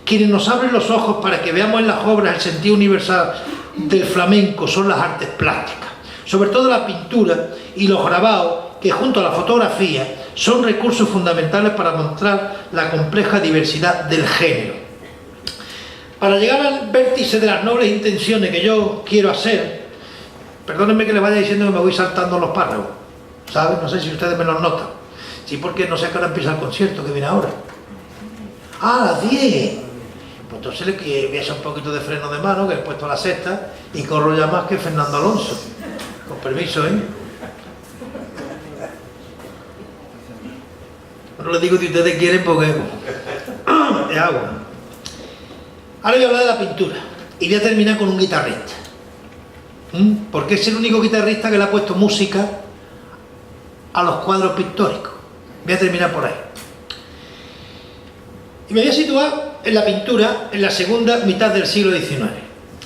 quienes nos abren los ojos para que veamos en las obras el sentido universal del flamenco son las artes plásticas, sobre todo la pintura y los grabados, que junto a la fotografía son recursos fundamentales para mostrar la compleja diversidad del género. Para llegar al vértice de las nobles intenciones que yo quiero hacer, perdónenme que les vaya diciendo que me voy saltando los párrafos, ¿saben? No sé si ustedes me los notan. Sí, porque no sé a qué hora empieza el concierto que viene ahora. ¡Ah, a las 10! Pues entonces le voy a echar un poquito de freno de mano, que he puesto a la sexta, y corro ya más que Fernando Alonso. Con permiso, No les digo si ustedes quieren porque es agua. Ahora voy a hablar de la pintura y voy a terminar con un guitarrista. Porque es el único guitarrista que le ha puesto música a los cuadros pictóricos. Voy a terminar por ahí. Y me voy a situar en la pintura en la segunda mitad del siglo XIX.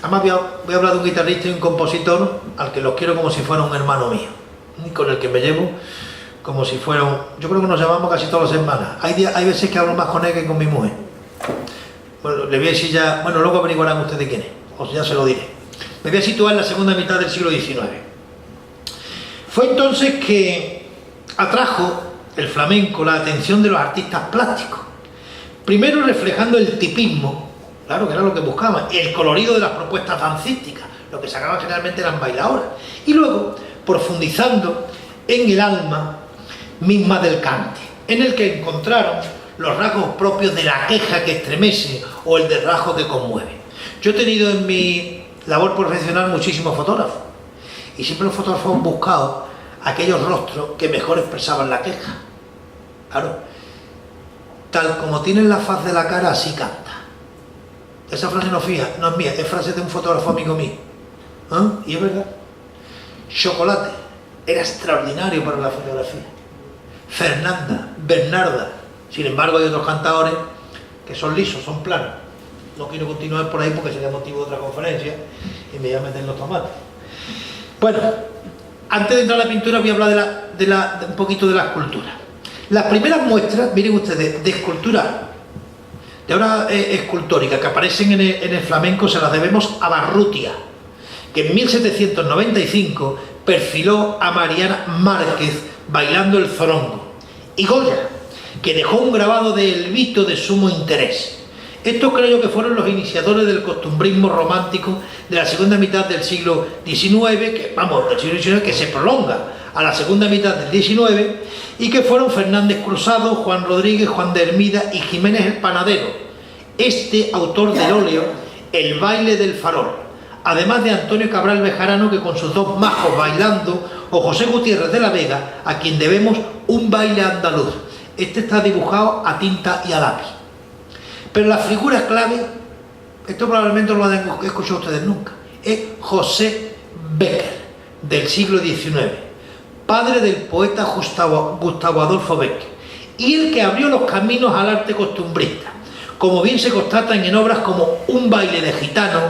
Además voy a hablar de un guitarrista y un compositor al que los quiero como si fuera un hermano mío, y con el que me llevo como si fuera un... Yo creo que nos llamamos casi todas las semanas. Hay veces que hablo más con él que con mi mujer. Bueno, le voy a decir ya... Bueno, luego averiguarán ustedes quién es, o ya se lo diré. Me voy a situar en la segunda mitad del siglo XIX. Fue entonces que atrajo el flamenco la atención de los artistas plásticos. Primero reflejando el tipismo, claro que era lo que buscaban, el colorido de las propuestas dancísticas, lo que sacaban generalmente eran bailadoras. Y luego profundizando en el alma misma del cante, en el que encontraron los rasgos propios de la queja que estremece o el del rasgo que conmueve. Yo he tenido en mi labor profesional muchísimos fotógrafos y siempre los fotógrafos han buscado aquellos rostros que mejor expresaban la queja. Claro, tal como tienen la faz de la cara, así canta. Esa frase no es mía, es frase de un fotógrafo amigo mío. Y es verdad. Chocolate era extraordinario para la fotografía. Fernanda, Bernarda. Sin embargo, hay otros cantadores que son lisos, son planos. No quiero continuar por ahí porque sería motivo de otra conferencia y me voy a meter en los tomates. Bueno, antes de entrar a la pintura voy a hablar de un poquito de la escultura. Las primeras muestras, miren ustedes, de escultura, de obra escultórica que aparecen en el flamenco se las debemos a Barrutia, que en 1795 perfiló a Mariana Márquez bailando el zorongo, y Goya, que dejó un grabado de El Vito de sumo interés. Estos creo yo que fueron los iniciadores del costumbrismo romántico de la segunda mitad del siglo XIX, que se prolonga a la segunda mitad del XIX, y que fueron Fernández Cruzado, Juan Rodríguez, Juan de Hermida y Jiménez el Panadero, este autor del óleo El baile del farol, además de Antonio Cabral Bejarano, que con sus dos majos bailando, o José Gutiérrez de la Vega, a quien debemos un baile andaluz. Este está dibujado a tinta y a lápiz. Pero la figura clave, esto probablemente no lo han escuchado ustedes nunca, es José Bécquer, del siglo XIX, padre del poeta Gustavo Adolfo Bécquer, y el que abrió los caminos al arte costumbrista, como bien se constatan en obras como Un baile de gitano,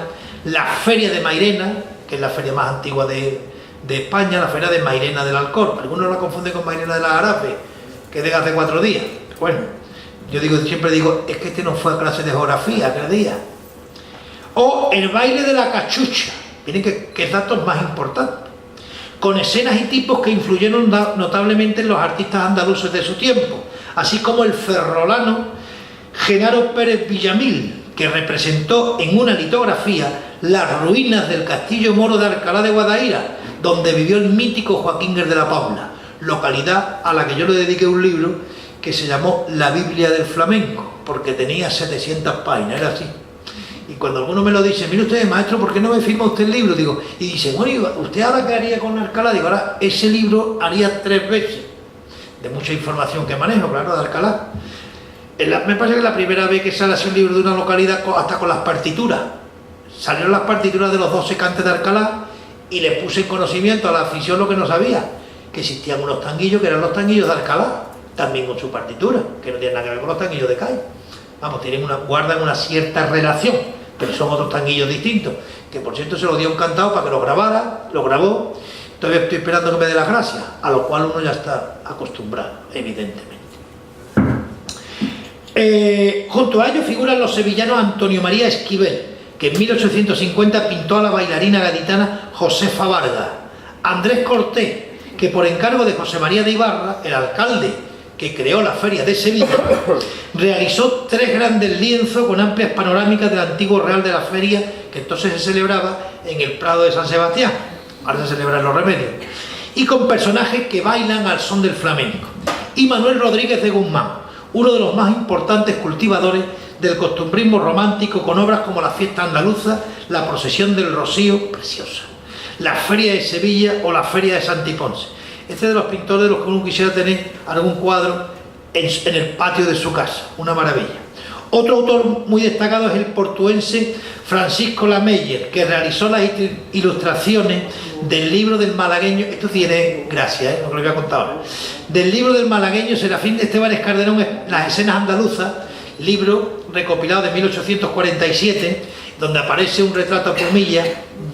la Feria de Mairena, que es la feria más antigua de España, la Feria de Mairena del Alcor. Algunos la confunden con Mairena de la Jarafe, que es de hace 4 días. Bueno, yo siempre digo, es que este no fue a clase de geografía aquel día. O El baile de la cachucha, miren qué datos más importantes, con escenas y tipos que influyeron notablemente en los artistas andaluces de su tiempo, así como el ferrolano Genaro Pérez Villamil, que representó en una litografía las ruinas del castillo moro de Alcalá de Guadaira, donde vivió el mítico Joaquín de la Paula, localidad a la que yo le dediqué un libro que se llamó La Biblia del Flamenco, porque tenía 700 páginas, era así. Y cuando alguno me lo dice, mire usted, maestro, ¿por qué no me firma usted el libro? Digo, y dice, bueno, ¿usted ahora qué haría con Alcalá? Digo, ahora ese libro haría 3 veces, de mucha información que manejo, claro, de Alcalá. Me parece que la primera vez que sale así un libro de una localidad, hasta con las partituras, salieron las partituras de los 12 cantes de Alcalá y le puse en conocimiento a la afición lo que no sabía, que existían unos tanguillos que eran los tanguillos de Alcalá, también con su partitura, que no tienen nada que ver con los tanguillos de Cádiz. Vamos, guardan una cierta relación, pero son otros tanguillos distintos, que por cierto se lo dio un cantado para que lo grabara, lo grabó. Todavía estoy esperando que me dé las gracias, a lo cual uno ya está acostumbrado, evidentemente. Junto a ellos figuran los sevillanos Antonio María Esquivel, que en 1850 pintó a la bailarina gaditana Josefa Vargas, Andrés Cortés, que por encargo de José María de Ibarra, el alcalde que creó la Feria de Sevilla, realizó 3 grandes lienzos con amplias panorámicas del antiguo Real de la Feria, que entonces se celebraba en el Prado de San Sebastián, ahora se celebran Los Remedios, y con personajes que bailan al son del flamenco. Y Manuel Rodríguez de Guzmán, uno de los más importantes cultivadores del costumbrismo romántico, con obras como La Fiesta Andaluza, La Procesión del Rocío, preciosa, La Feria de Sevilla o La Feria de Santiponce. Este es de los pintores de los que uno quisiera tener algún cuadro en el patio de su casa, una maravilla. Otro autor muy destacado es el portuense Francisco Lameyer, que realizó las ilustraciones del libro del malagueño. Esto tiene gracia, no lo voy a contar ahora. Del libro del malagueño Serafín de Estebanes Calderón, Las escenas andaluzas, libro recopilado de 1847, donde aparece un retrato a Pomilla,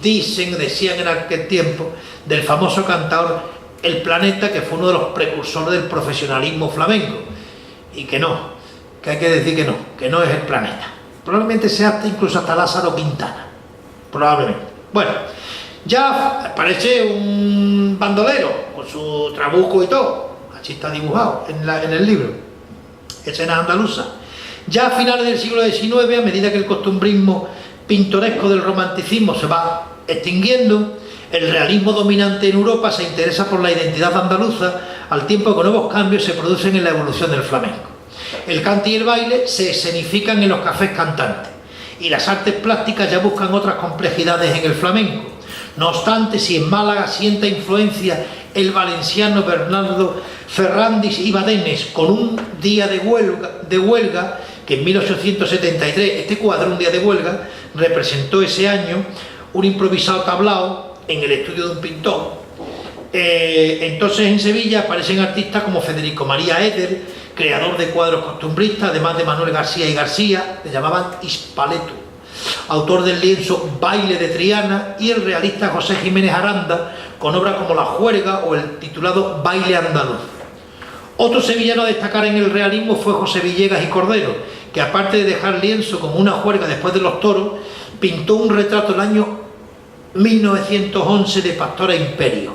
decían en aquel tiempo, del famoso cantador El Planeta, que fue uno de los precursores del profesionalismo flamenco, y que no, que hay que decir que no es El Planeta. Probablemente sea incluso hasta Lázaro Quintana, probablemente. Bueno, ya aparece un bandolero con su trabuco y todo, así está dibujado en el libro, escenas andaluzas. Ya a finales del siglo XIX, a medida que el costumbrismo pintoresco del romanticismo se va extinguiendo, el realismo dominante en Europa se interesa por la identidad andaluza, al tiempo que nuevos cambios se producen en la evolución del flamenco. El cante y el baile se escenifican en los cafés cantantes, y las artes plásticas ya buscan otras complejidades en el flamenco. No obstante, si en Málaga sienta influencia el valenciano Bernardo Ferrandis y Badenes con un día de huelga, que en 1873, este cuadro, Un día de huelga, representó ese año un improvisado tablao en el estudio de un pintor. Entonces en Sevilla aparecen artistas como Federico María Eder, creador de cuadros costumbristas, además de Manuel García y García, le llamaban Hispaleto, autor del lienzo Baile de Triana, y el realista José Jiménez Aranda, con obras como La Juerga o el titulado Baile Andaluz. Otro sevillano a destacar en el realismo fue José Villegas y Cordero, que aparte de dejar lienzo como Una Juerga después de los toros, pintó un retrato el año 1911 de Pastora Imperio.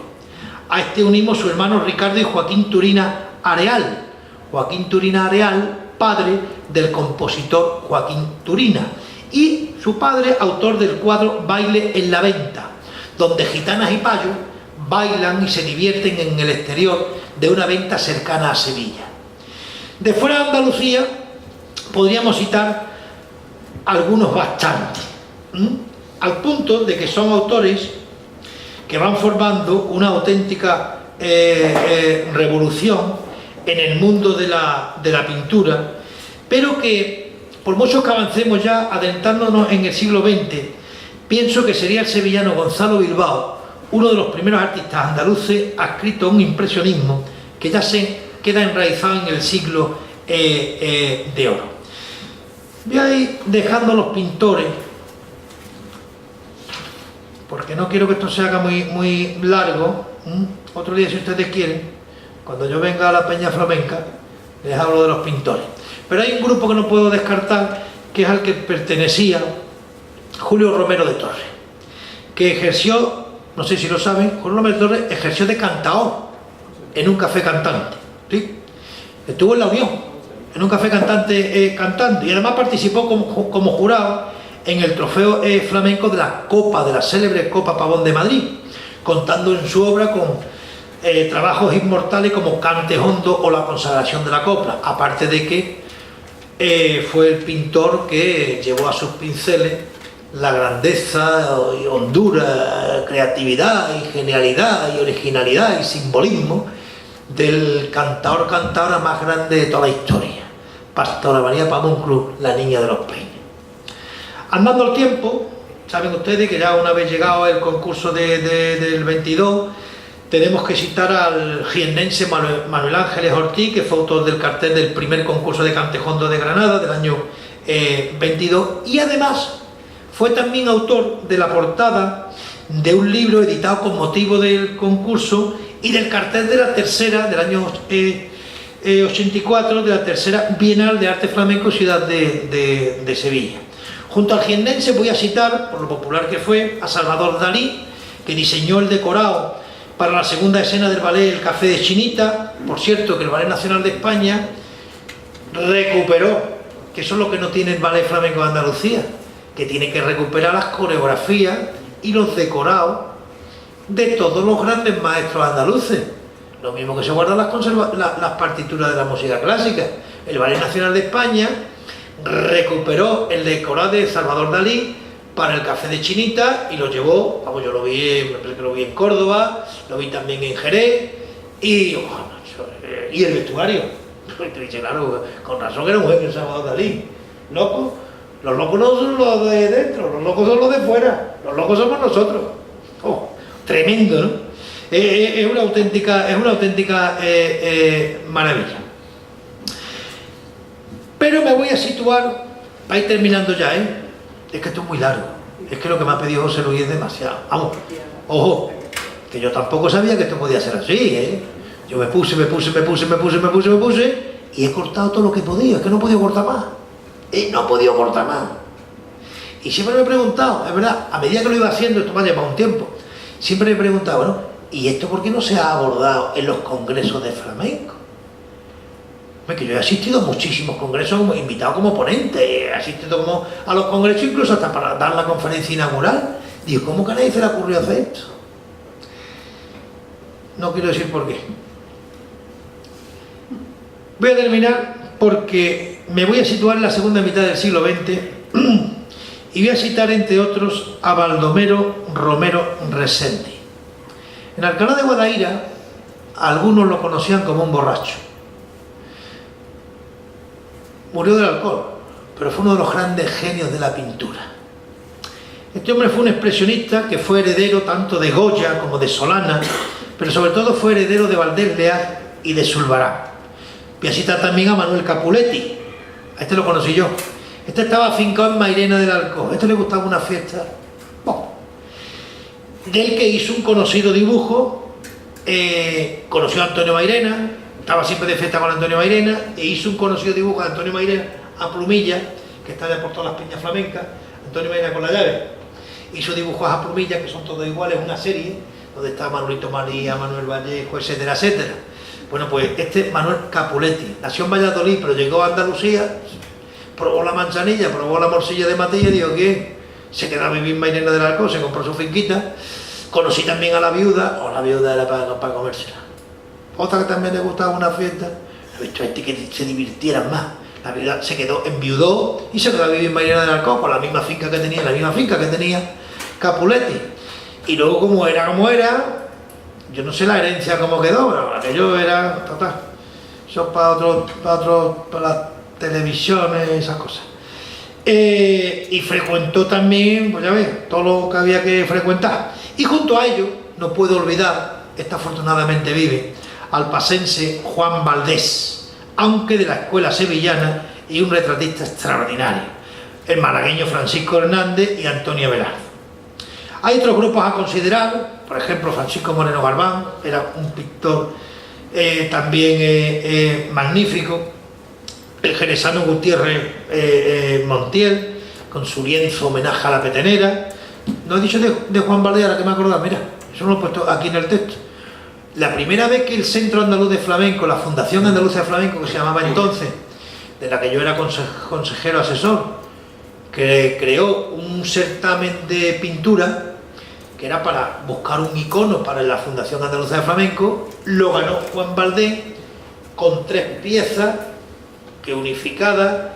A este unimos su hermano Ricardo y Joaquín Turina Areal. Joaquín Turina Areal, padre del compositor Joaquín Turina, y su padre, autor del cuadro Baile en la Venta, donde gitanas y payos bailan y se divierten en el exterior de una venta cercana a Sevilla. De fuera de Andalucía podríamos citar algunos bastantes, al punto de que son autores que van formando una auténtica revolución en el mundo de la pintura, pero que por mucho que avancemos ya adentrándonos en el siglo XX, pienso que sería el sevillano Gonzalo Bilbao uno de los primeros artistas andaluces adscritos a un impresionismo que ya se queda enraizado en el siglo de oro. Voy a ir dejando los pintores, porque no quiero que esto se haga muy largo. Otro día, si ustedes quieren, cuando yo venga a la Peña Flamenca, les hablo de los pintores. Pero hay un grupo que no puedo descartar, que es al que pertenecía Julio Romero de Torres, que ejerció, no sé si lo saben, Julio Romero de Torres ejerció de cantaor en un café cantante, ¿sí? Estuvo en La Unión, en un café cantante cantando, y además participó como jurado en el trofeo flamenco de la Copa, de la célebre Copa Pavón de Madrid, contando en su obra con trabajos inmortales como Cante Hondo o La consagración de la copla, aparte de que fue el pintor que llevó a sus pinceles la grandeza y hondura, creatividad y genialidad y originalidad y simbolismo del cantadora más grande de toda la historia, Pastora María Pavón Cruz, la niña de los peines. Andando el tiempo, saben ustedes que ya una vez llegado el concurso del 22, tenemos que citar al jiennense Manuel Ángeles Ortiz, que fue autor del cartel del primer concurso de Cantejondo de Granada del año 22, y además fue también autor de la portada de un libro editado con motivo del concurso y del cartel de la tercera, del año 84, de la tercera Bienal de Arte Flamenco Ciudad de Sevilla. Junto al jiennense voy a citar, por lo popular que fue, a Salvador Dalí, que diseñó el decorado para la segunda escena del ballet El Café de Chinita. Por cierto, que el Ballet Nacional de España recuperó, que eso es lo que no tiene el Ballet Flamenco de Andalucía, que tiene que recuperar las coreografías y los decorados de todos los grandes maestros andaluces. Lo mismo que se guardan las partituras de la música clásica. El Ballet Nacional de España recuperó el decorado de Salvador Dalí para el Café de Chinita y lo llevó, vamos, yo lo vi en Córdoba, lo vi también en Jerez, y el vestuario, Y tú dices, claro, con razón era un genio Salvador Dalí. ¿Loco? Los locos no son los de dentro, los locos son los de fuera. Los locos somos nosotros. Oh, tremendo, ¿no? Es una auténtica maravilla. Pero me voy a situar, para ir terminando ya, es que esto es muy largo. Es que lo que me ha pedido José Luis es demasiado. Vamos, ojo, que yo tampoco sabía que esto podía ser así, Yo me puse y he cortado todo lo que he podido. Es que no he podido cortar más. No he podido cortar más. Y siempre me he preguntado, es verdad, a medida que lo iba haciendo, esto me ha llevado un tiempo, siempre me he preguntado, bueno, ¿y esto por qué no se ha abordado en los congresos de flamenco? Que yo he asistido a muchísimos congresos como invitado como ponente, he asistido como a los congresos incluso hasta para dar la conferencia inaugural. Digo, ¿cómo que a nadie se le ocurrió hacer esto? No quiero decir por qué. Voy a terminar porque me voy a situar en la segunda mitad del siglo XX y voy a citar entre otros a Baldomero Romero Resende. En Alcalá de Guadaira algunos lo conocían como un borracho. Murió del alcohol, pero fue uno de los grandes genios de la pintura. Este hombre fue un expresionista que fue heredero tanto de Goya como de Solana, pero sobre todo fue heredero de Valdés Leal y de Zurbarán. Voy a citar también a Manuel Capuletti. A este lo conocí yo. Este estaba afincado en Mairena del Alcor. A este le gustaba una fiesta. Del que hizo un conocido dibujo, conoció a Antonio Mairena, estaba siempre de fiesta con Antonio Mairena, e hizo un conocido dibujo de Antonio Mairena a Plumilla, que está ya por todas las peñas flamencas, Antonio Mairena con la llave. Hizo dibujos a Plumilla, que son todos iguales, una serie, donde está Manolito María, Manuel Vallejo, etcétera, etcétera. Bueno, pues este Manuel Capuletti nació en Valladolid, pero llegó a Andalucía, probó la manzanilla, probó la morcilla de Matilla y dijo que se quedaba a vivir en Mairena del Alcor, se compró su finquita. Conocí también a la viuda, o la viuda era para comérsela. Otra que también le gustaba una fiesta, he visto a este que se divirtieran más. La viuda se quedó, enviudó y se quedó a vivir en Mairena del Alcor, con la misma finca que tenía Capuletti. Y luego como era, yo no sé la herencia cómo quedó, pero aquello era total. Eso para las televisiones, esas cosas. Y frecuentó también, pues ya ves, todo lo que había que frecuentar. Y junto a ello, no puedo olvidar, esta afortunadamente vive, al pacense Juan Valdés, aunque de la escuela sevillana y un retratista extraordinario, el malagueño Francisco Hernández y Antonio Velarde. Hay otros grupos a considerar, por ejemplo Francisco Moreno Galván, era un pintor también magnífico, el jerezano Gutiérrez Montiel, con su lienzo homenaje a la petenera. No he dicho de Juan Valdés, ahora que me he acordado, mira, eso lo he puesto aquí en el texto. La primera vez que el Centro Andaluz de Flamenco, la Fundación Andaluza de Flamenco, que se llamaba entonces, de la que yo era consejero asesor, que creó un certamen de pintura, que era para buscar un icono para la Fundación Andaluza de Flamenco, lo ganó Juan Valdés con 3 piezas que unificadas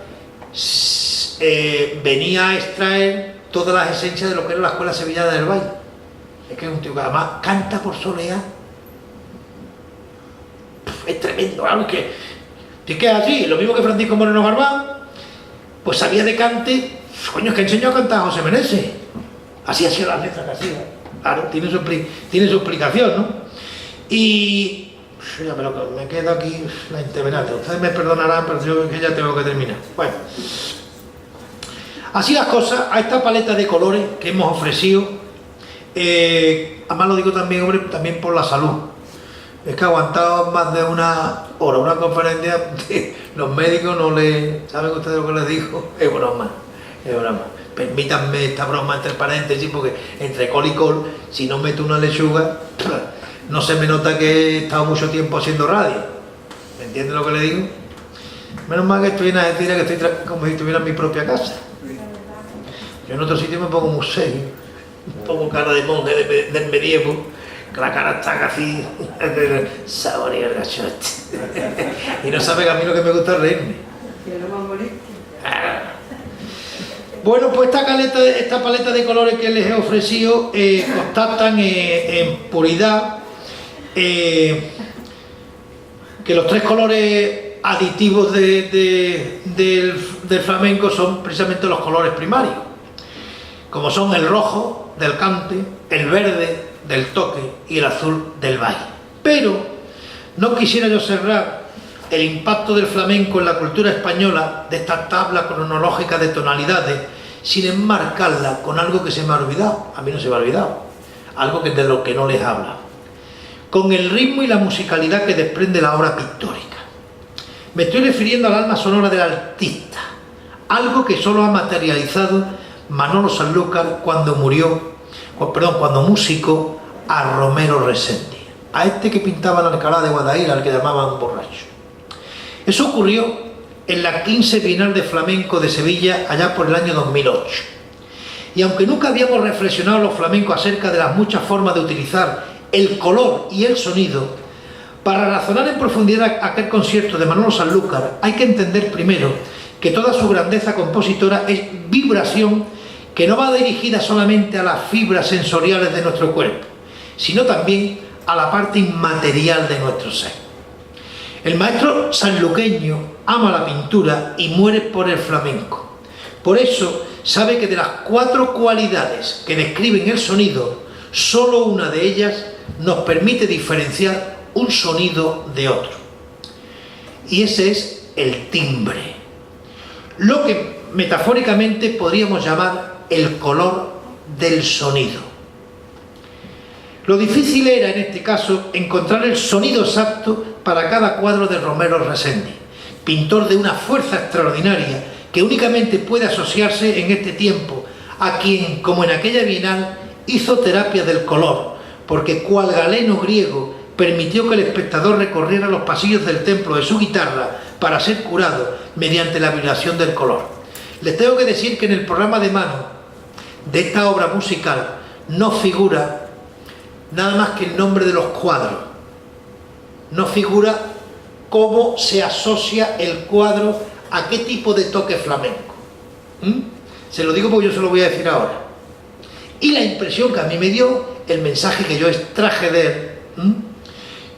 venía a extraer todas las esencias de lo que era la escuela sevillana del baile. Es que es un tío que además canta por soleá. Es tremendo, claro, que es así, lo mismo que Francisco Moreno Galván, pues sabía de cante, coño, es que enseñó a cantar a José Meneses. Así hacía las letras que hacía. Claro, tiene su explicación, ¿no? Y ya me quedo aquí la intemerante. Ustedes me perdonarán, pero yo que ya tengo que terminar. Bueno, así las cosas, a esta paleta de colores que hemos ofrecido, además lo digo también, hombre, también por la salud. Es que aguantado más de una hora una conferencia, los médicos no le... ¿Saben ustedes lo que les digo? Es broma. Permítanme esta broma entre paréntesis, porque entre col y col, si no meto una lechuga, no se me nota que he estado mucho tiempo haciendo radio. ¿Me entienden lo que le digo? Menos mal que estoy en Argentina, que estoy como si estuviera en mi propia casa. Yo en otro sitio me pongo muy serio, me pongo cara de monje del medievo, que la cara está casi sabor y el gachote. Y no sabe que a mí lo que me gusta es reírme. ¿Qué es lo más bonito? Bueno, pues esta paleta de colores que les he ofrecido constatan en puridad que los 3 colores aditivos del flamenco son precisamente los colores primarios, como son el rojo del cante, el verde del toque y el azul del baile. Pero no quisiera yo cerrar el impacto del flamenco en la cultura española de esta tabla cronológica de tonalidades sin enmarcarla con algo que se me ha olvidado, a mí no se me ha olvidado, algo de lo que no les habla, con el ritmo y la musicalidad que desprende la obra pictórica. Me estoy refiriendo al alma sonora del artista, algo que solo ha materializado Manolo Sanlúcar cuando musicó a Romero Reséndiz, a este que pintaba en Alcalá de Guadaira, al que llamaban borracho. Eso ocurrió en la 15 Bienal de Flamenco de Sevilla, allá por el año 2008. Y aunque nunca habíamos reflexionado los flamencos acerca de las muchas formas de utilizar el color y el sonido, para razonar en profundidad aquel concierto de Manolo Sanlúcar, hay que entender primero que toda su grandeza compositora es vibración que no va dirigida solamente a las fibras sensoriales de nuestro cuerpo, sino también a la parte inmaterial de nuestro ser. El maestro sanluqueño ama la pintura y muere por el flamenco. Por eso sabe que de las 4 cualidades que describen el sonido, solo una de ellas nos permite diferenciar un sonido de otro. Y ese es el timbre. Lo que metafóricamente podríamos llamar el color del sonido. Lo difícil era, en este caso, encontrar el sonido exacto para cada cuadro de Romero Reséndiz, pintor de una fuerza extraordinaria que únicamente puede asociarse en este tiempo a quien, como en aquella bienal, hizo terapia del color, porque cual galeno griego permitió que el espectador recorriera los pasillos del templo de su guitarra para ser curado mediante la vibración del color. Les tengo que decir que en el programa de mano de esta obra musical no figura nada más que el nombre de los cuadros, no figura cómo se asocia el cuadro a qué tipo de toque flamenco. Se lo digo porque yo se lo voy a decir ahora. Y la impresión que a mí me dio, el mensaje que yo extraje de él,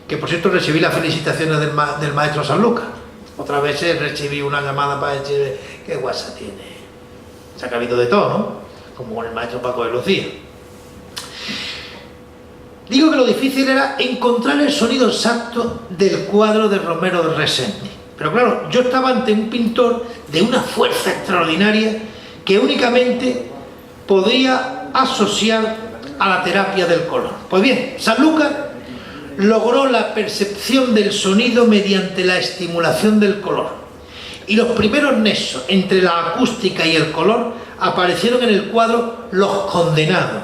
que por cierto recibí las felicitaciones del maestro Sanlúcar. Otras veces recibí una llamada para decir, qué guasa tiene. Se ha cabido de todo, ¿no? Como con el maestro Paco de Lucía. Digo que lo difícil era encontrar el sonido exacto del cuadro de Romero Reséndiz. Pero claro, yo estaba ante un pintor de una fuerza extraordinaria que únicamente podía asociar a la terapia del color. Pues bien, Sanlúcar logró la percepción del sonido mediante la estimulación del color. Y los primeros nexos entre la acústica y el color aparecieron en el cuadro Los Condenados.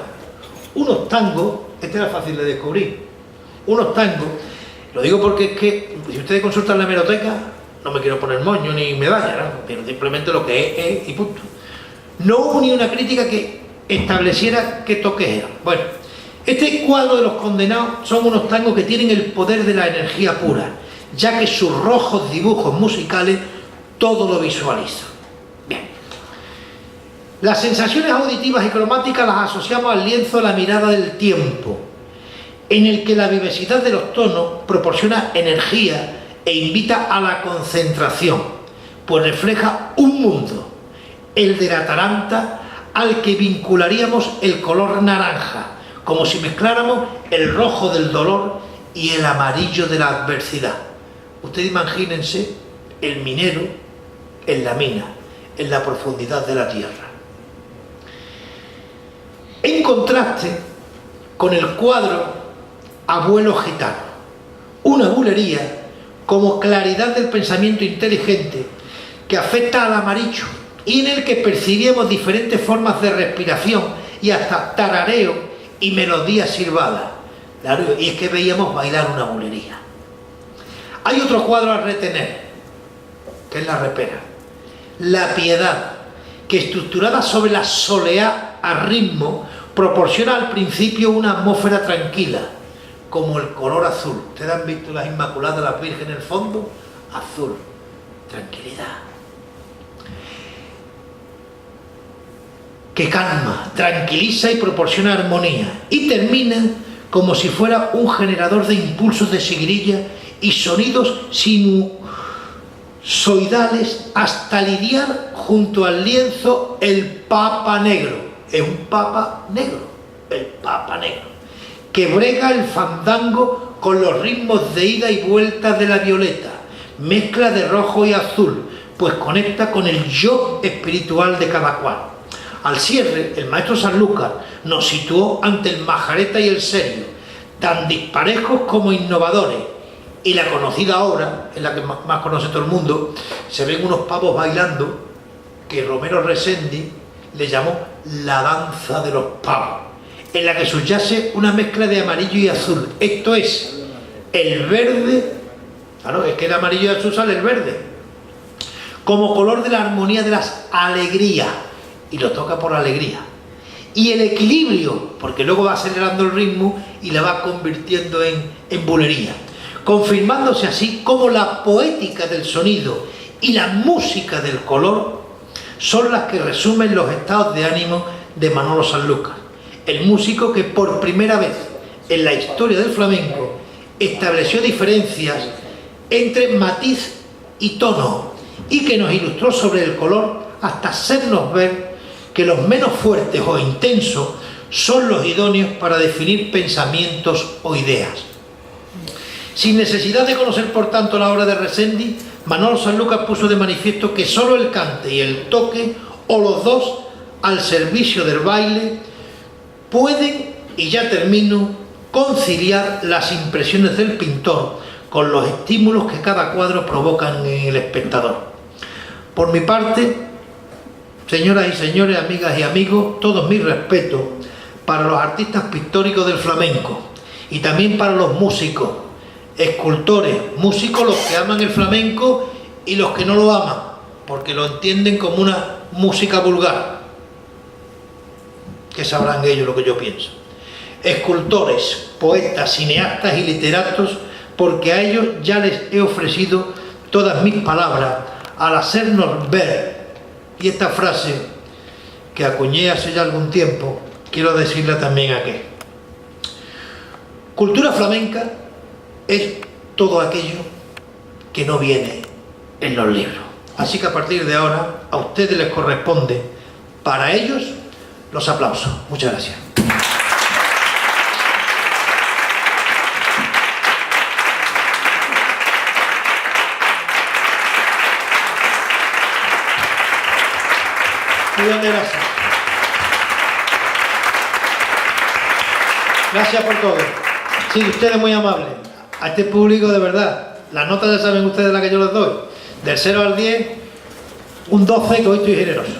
Unos tangos, este era fácil de descubrir, unos tangos, lo digo porque es que si ustedes consultan la hemeroteca, no me quiero poner moño ni medalla, ¿no? Pero simplemente lo que es y punto. No hubo ni una crítica que estableciera qué toques eran. Bueno, este cuadro de Los Condenados son unos tangos que tienen el poder de la energía pura, ya que sus rojos dibujos musicales todo lo visualizan. Bien. Las sensaciones auditivas y cromáticas las asociamos al lienzo de la mirada del tiempo, en el que la vivacidad de los tonos proporciona energía e invita a la concentración, pues refleja un mundo, el de la taranta, al que vincularíamos el color naranja, como si mezcláramos el rojo del dolor y el amarillo de la adversidad. Ustedes imagínense el minero en la mina, en la profundidad de la tierra. En contraste con el cuadro Abuelo Gitano, una bulería como claridad del pensamiento inteligente que afecta al amarillo y en el que percibíamos diferentes formas de respiración y hasta tarareo y melodías silbadas. Claro, y es que veíamos bailar una bulería. Hay otro cuadro a retener, que es La Repera. La Piedad, que estructurada sobre la soleá a ritmo, proporciona al principio una atmósfera tranquila, como el color azul. ¿Ustedes han visto las Inmaculadas de la Virgen en el fondo? Azul, tranquilidad. Que calma, tranquiliza y proporciona armonía. Y termina como si fuera un generador de impulsos de seguirilla y sonidos soidales hasta lidiar junto al lienzo el Papa Negro. Es un Papa negro, el Papa Negro, que brega el fandango con los ritmos de ida y vuelta de la violeta, mezcla de rojo y azul, pues conecta con el yo espiritual de cada cual. Al cierre, el maestro Sanlúcar nos situó ante el majareta y el serio, tan disparejos como innovadores, y la conocida obra, en la que más conoce todo el mundo, se ven unos pavos bailando que Romero Reséndiz le llamó la danza de los pavos, en la que subyace una mezcla de amarillo y azul. Esto es el verde, claro, es que el amarillo y azul sale el verde, como color de la armonía de las alegrías, y lo toca por alegría, y el equilibrio, porque luego va acelerando el ritmo y la va convirtiendo en bulería, confirmándose así como la poética del sonido y la música del color son las que resumen los estados de ánimo de Manolo Sanlúcar, el músico que por primera vez en la historia del flamenco estableció diferencias entre matiz y tono, y que nos ilustró sobre el color hasta hacernos ver que los menos fuertes o intensos son los idóneos para definir pensamientos o ideas. Sin necesidad de conocer, por tanto, la obra de Reséndiz, Manolo Sanlúcar puso de manifiesto que solo el cante y el toque, o los dos, al servicio del baile, pueden, y ya termino, conciliar las impresiones del pintor con los estímulos que cada cuadro provocan en el espectador. Por mi parte, señoras y señores, amigas y amigos, todos mis respetos para los artistas pictóricos del flamenco y también para los músicos, escultores, músicos, los que aman el flamenco y los que no lo aman, porque lo entienden como una música vulgar, que sabrán ellos lo que yo pienso. Escultores, poetas, cineastas y literatos, porque a ellos ya les he ofrecido todas mis palabras al hacernos ver, y esta frase que acuñé hace ya algún tiempo, quiero decirla también aquí. Cultura flamenca es todo aquello que no viene en los libros. Así que a partir de ahora a ustedes les corresponde, para ellos, los aplausos. Muchas gracias. Muy bien, gracias. Gracias por todo. Sí, ustedes muy amables. A este público, de verdad, las notas ya saben ustedes las que yo les doy. Del 0 al 10, un 12, que hoy estoy generoso.